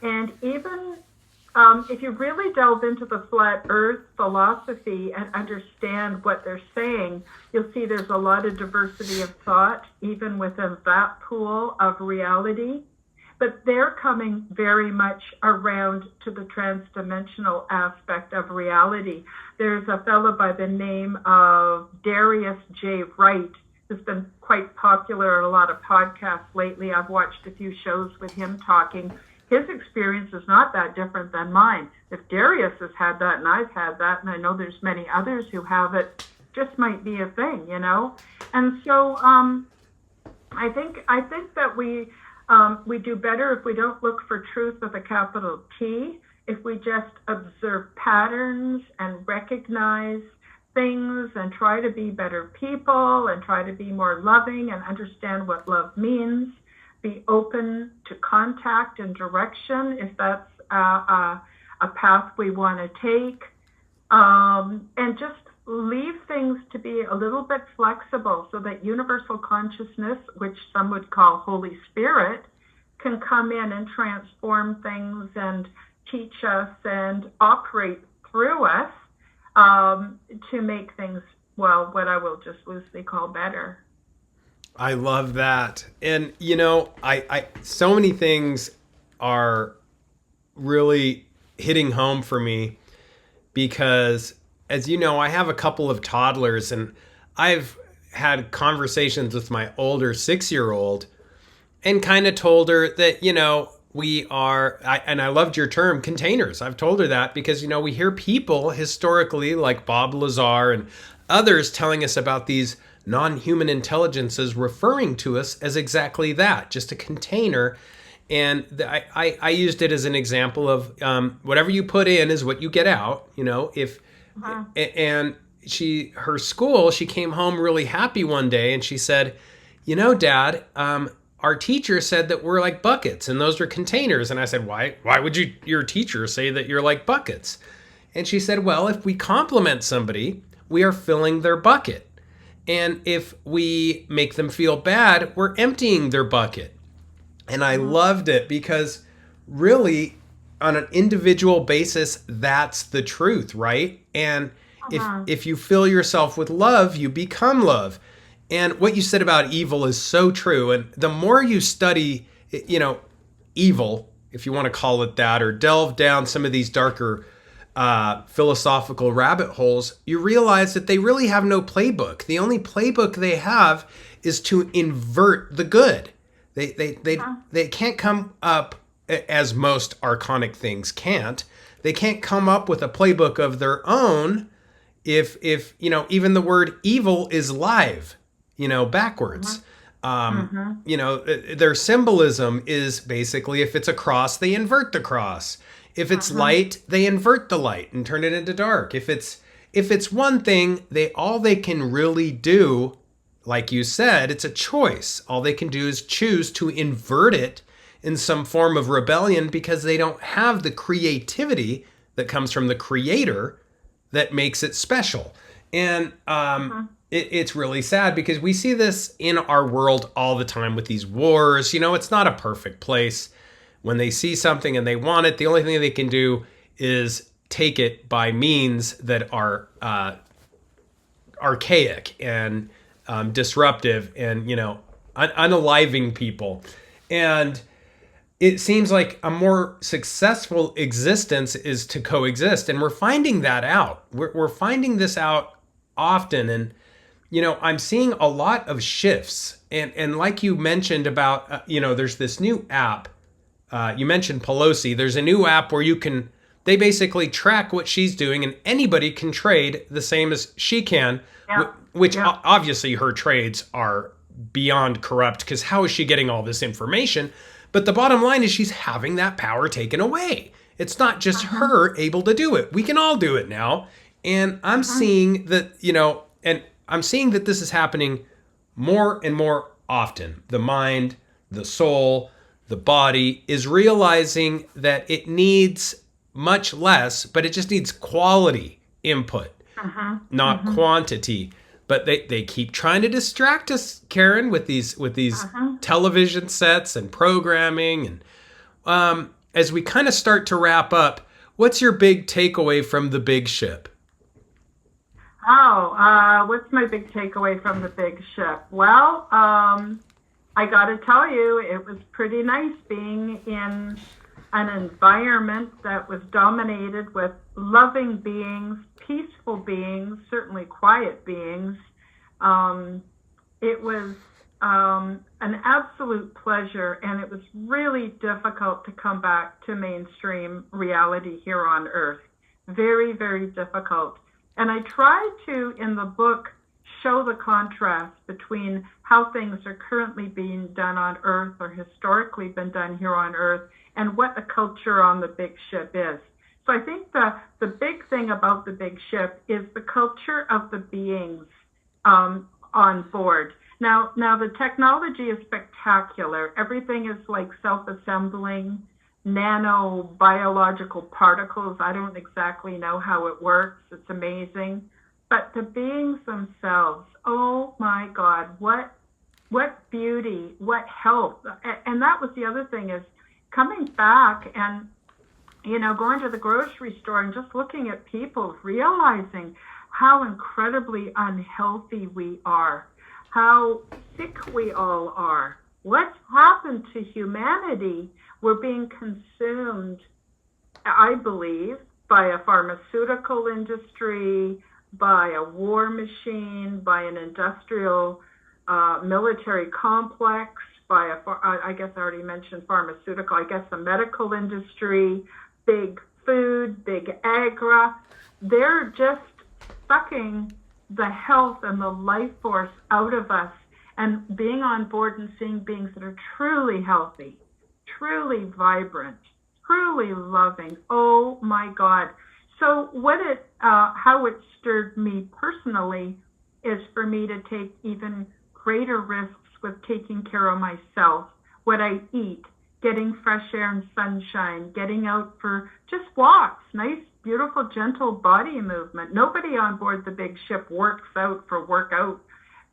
And even if you really delve into the flat earth philosophy and understand what they're saying, you'll see there's a lot of diversity of thought, even within that pool of reality. But they're coming very much around to the transdimensional aspect of reality. There's a fellow by the name of Darius J. Wright, who's been quite popular in a lot of podcasts lately. I've watched a few shows with him talking. His experience is not that different than mine. If Darius has had that and I've had that, and I know there's many others who have it, just might be a thing, you know? And so I think that we do better if we don't look for truth with a capital T, if we just observe patterns and recognize things and try to be better people and try to be more loving and understand what love means. Be open to contact and direction if that's a path we want to take, and just leave things to be a little bit flexible so that universal consciousness, which some would call Holy Spirit, can come in and transform things and teach us and operate through us to make things, well, what I will just loosely call better. I love that. And, you know, I so many things are really hitting home for me because, as you know, I have a couple of toddlers, and I've had conversations with my older 6-year-old and kind of told her that, you know, we are, and I loved your term, containers. I've told her that because, you know, we hear people historically like Bob Lazar and others telling us about these non-human intelligences referring to us as exactly that, just a container. And I used it as an example of whatever you put in is what you get out. If and her school, she came home really happy one day and she said, Dad, our teacher said that we're like buckets and those are containers. And I said, why would your teacher say that you're like buckets? And she said, well, if we compliment somebody, we are filling their bucket. And if we make them feel bad, we're emptying their bucket. And I loved it because really on an individual basis, that's the truth, right? And if you fill yourself with love, you become love. And what you said about evil is so true. And the more you study, evil, if you want to call it that, or delve down some of these darker philosophical rabbit holes, you realize that they really have no playbook. The only playbook they have is to invert the good. They can't come up, as most archonic things can't. They can't come up with a playbook of their own. If even the word evil is live, backwards. Their symbolism is basically, if it's a cross, they invert the cross. If it's light, they invert the light and turn it into dark. If it's one thing, all they can really do, like you said, it's a choice. All they can do is choose to invert it in some form of rebellion because they don't have the creativity that comes from the creator that makes it special. And it's really sad because we see this in our world all the time with these wars. It's not a perfect place. When they see something and they want it, the only thing they can do is take it by means that are archaic and disruptive and, unaliving people. And it seems like a more successful existence is to coexist. And we're finding that out. We're finding this out often. And, I'm seeing a lot of shifts. And like you mentioned about, there's this new app. You mentioned Pelosi. There's a new app where they basically track what she's doing and anybody can trade the same as she can, which obviously her trades are beyond corrupt because how is she getting all this information? But the bottom line is she's having that power taken away. It's not just her able to do it. We can all do it now. And I'm seeing that, and I'm seeing that this is happening more and more often. The mind, the soul, the body is realizing that it needs much less, but it just needs quality input, not quantity. But they keep trying to distract us, Karen, with these television sets and programming. And as we kind of start to wrap up, what's your big takeaway from The Big Ship? What's my big takeaway from The Big Ship? Well, I got to tell you, it was pretty nice being in an environment that was dominated with loving beings, peaceful beings, certainly quiet beings. It was an absolute pleasure, and it was really difficult to come back to mainstream reality here on Earth. Very, very difficult. And I tried to, in the book, show the contrast between how things are currently being done on Earth or historically been done here on Earth and what the culture on the big ship is. So I think the big thing about the big ship is the culture of the beings on board. Now the technology is spectacular. Everything is like self-assembling, nanobiological particles. I don't exactly know how it works. It's amazing. But the beings themselves, oh my God, what beauty, what health. And that was the other thing, is coming back and, going to the grocery store and just looking at people, realizing how incredibly unhealthy we are, how sick we all are. What's happened to humanity? We're being consumed, I believe, by a pharmaceutical industry, by a war machine, by an industrial military complex, by I guess I already mentioned pharmaceutical, I guess the medical industry, big food, big agra. They're just sucking the health and the life force out of us, and being on board and seeing beings that are truly healthy, truly vibrant, truly loving. Oh my God. So how it stirred me personally is for me to take even greater risks with taking care of myself, what I eat, getting fresh air and sunshine, getting out for just walks, nice, beautiful, gentle body movement. Nobody on board the big ship works out for workout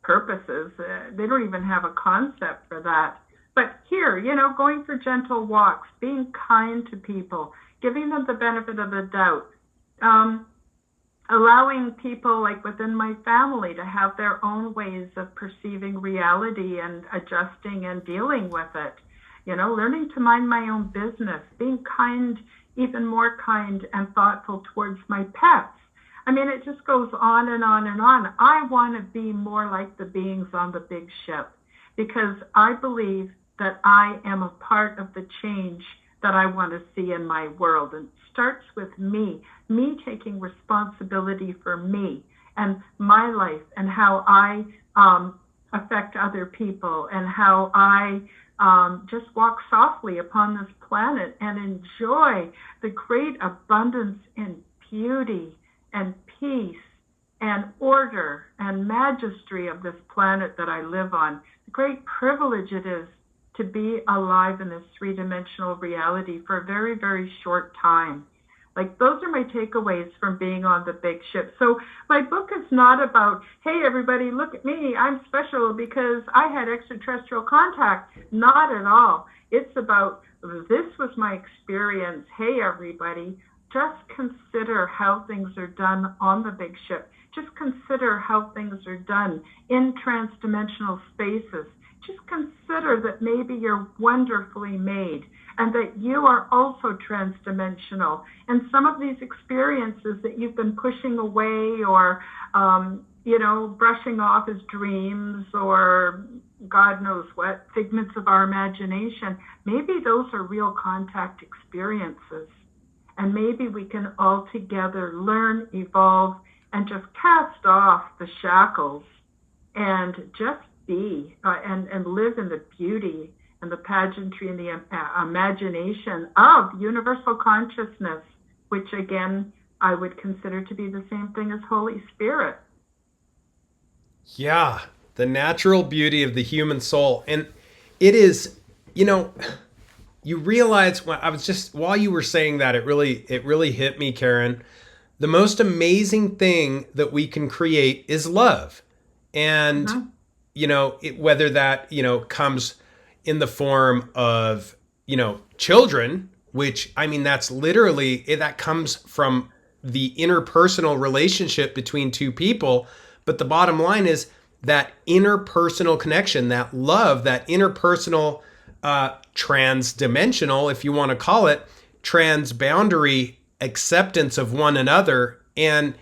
purposes. They don't even have a concept for that. But here, going for gentle walks, being kind to people, giving them the benefit of the doubt, allowing people like within my family to have their own ways of perceiving reality and adjusting and dealing with it. Learning to mind my own business, being kind, even more kind and thoughtful towards my pets. I mean, it just goes on and on and on. I want to be more like the beings on the big ship because I believe that I am a part of the change that I want to see in my world. And it starts with me taking responsibility for me and my life and how I affect other people and how I just walk softly upon this planet and enjoy the great abundance and beauty and peace and order and majesty of this planet that I live on. The great privilege it is to be alive in this three-dimensional reality for a very, very short time. Like, those are my takeaways from being on the big ship. So my book is not about, hey, everybody, look at me, I'm special because I had extraterrestrial contact. Not at all. It's about, this was my experience. Hey, everybody, just consider how things are done on the big ship. Just consider how things are done in trans-dimensional spaces. Just consider that maybe you're wonderfully made and that you are also transdimensional. And some of these experiences that you've been pushing away or, brushing off as dreams or God knows what, figments of our imagination, maybe those are real contact experiences. And maybe we can all together learn, evolve, and just cast off the shackles and just be and live in the beauty and the pageantry and the imagination of universal consciousness, which again I would consider to be the same thing as Holy Spirit. Yeah, the natural beauty of the human soul. And it is, you realize while you were saying that, it really hit me, Karen. The most amazing thing that we can create is love. And whether that, comes in the form of, children, which, I mean, that's literally, that comes from the interpersonal relationship between two people. But the bottom line is that interpersonal connection, that love, that interpersonal, trans-dimensional, if you want to call it, trans-boundary acceptance of one another. And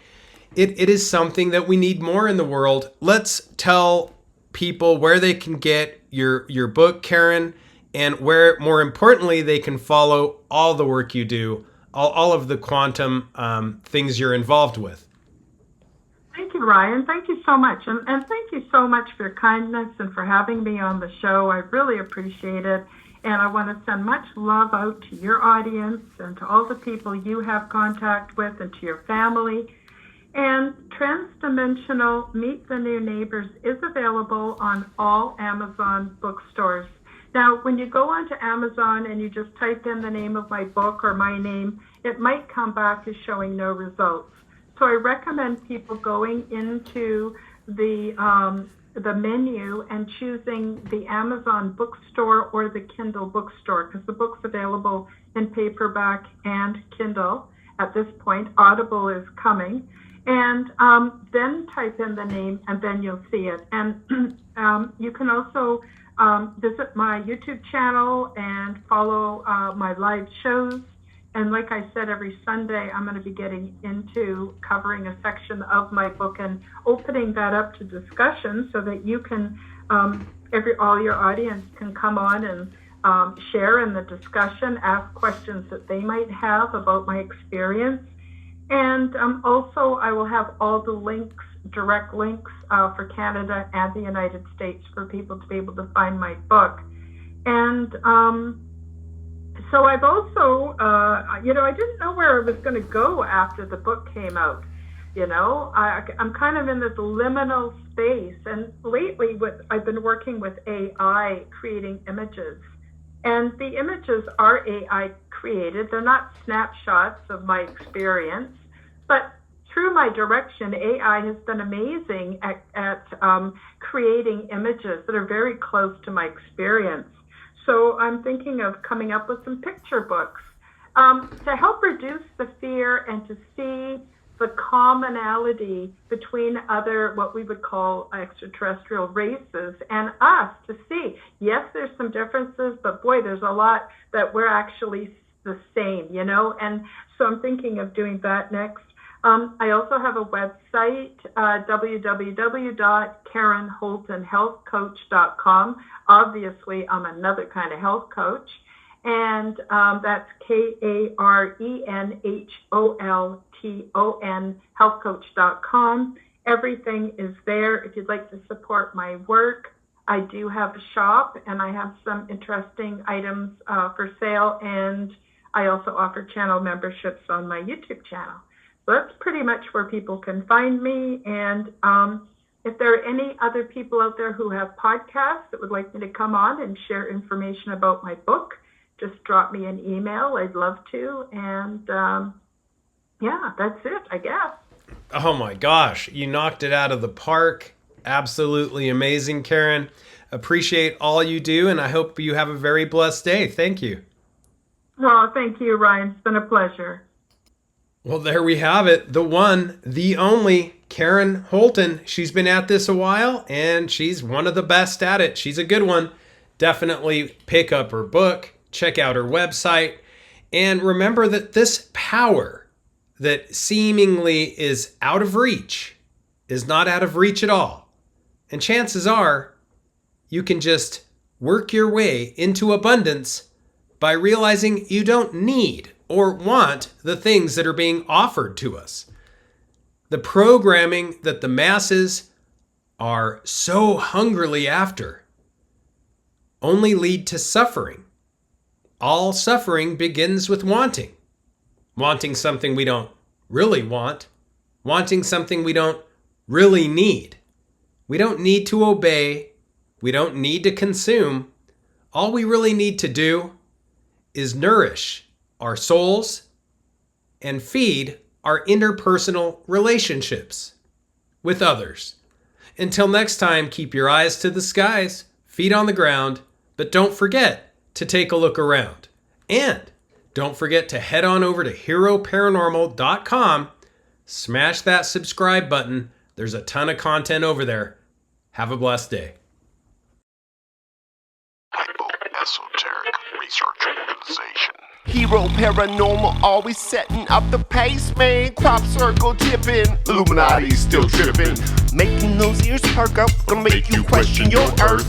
it is something that we need more in the world. Let's tell people where they can get your book, Karen, and where, more importantly, they can follow all the work you do, all of the quantum things you're involved with. Thank you, Ryan. Thank you so much. And thank you so much for your kindness and for having me on the show. I really appreciate it. And I want to send much love out to your audience and to all the people you have contact with and to your family. And Transdimensional Meet the New Neighbors is available on all Amazon bookstores. Now, when you go onto Amazon and you just type in the name of my book or my name, it might come back as showing no results. So I recommend people going into the menu and choosing the Amazon bookstore or the Kindle bookstore, because the book's available in paperback and Kindle at this point. Audible is coming. And then type in the name, and then you'll see it. And you can also visit my YouTube channel and follow my live shows. And like I said, every Sunday I'm going to be getting into covering a section of my book and opening that up to discussion so that you can, all your audience can come on and share in the discussion, ask questions that they might have about my experience. And also I will have all the links, direct links for Canada and the United States for people to be able to find my book. And So I've also, I didn't know where I was going to go after the book came out. I'm kind of in this liminal space. And lately, I've been working with AI creating images. And the images are AI created. They're not snapshots of my experience. But through my direction, AI has been amazing at creating images that are very close to my experience. So I'm thinking of coming up with some picture books to help reduce the fear and to see the commonality between other, what we would call extraterrestrial races, and us, to see, yes, there's some differences, but boy, there's a lot that we're actually the same, and so I'm thinking of doing that next. I also have a website, www.karenholtonhealthcoach.com. Obviously, I'm another kind of health coach. And that's KarenHolton, healthcoach.com. Everything is there. If you'd like to support my work, I do have a shop, and I have some interesting items for sale. And I also offer channel memberships on my YouTube channel. So that's pretty much where people can find me. And if there are any other people out there who have podcasts that would like me to come on and share information about my book, just drop me an email. I'd love to. And that's it, I guess. Oh my gosh, you knocked it out of the park. Absolutely amazing, Karen. Appreciate all you do, and I hope you have a very blessed day. Thank you. Oh, thank you, Ryan. It's been a pleasure. Well, there we have it. The one, the only Karen Holton. She's been at this a while, and she's one of the best at it. She's a good one. Definitely pick up her book, check out her website, and remember that this power that seemingly is out of reach is not out of reach at all. And chances are you can just work your way into abundance by realizing you don't need or want the things that are being offered to us. The programming that the masses are so hungrily after only lead to suffering. All suffering begins with wanting. Wanting something we don't really want. Wanting something we don't really need. We don't need to obey. We don't need to consume. All we really need to do is nourish our souls and feed our interpersonal relationships with others. Until next time, keep your eyes to the skies, feet on the ground, but don't forget to take a look around. And don't forget to head on over to HEROparanormal.com, smash that subscribe button. There's a ton of content over there. Have a blessed day. Esoteric Research Organization. Hero Paranormal, always setting up the pace, man. Crop circle tipping, Illuminati still tripping. Making those ears perk up, gonna make you question your earth.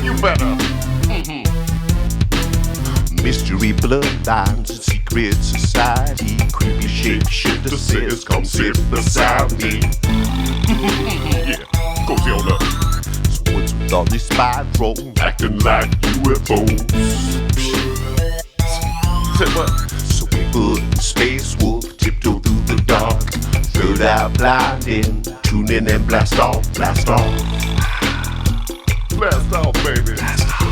You better. Mystery bloodlines and secret society. Creepy shapeshifter says, come sit beside me. Yeah, cozy on up. So what's with all this spiral? Acting like UFOs. Say what? So we put Space Wolf, tiptoe through the dark. Third eye blinding, tune in and blast off, blast off. Blast off, baby. Blast off.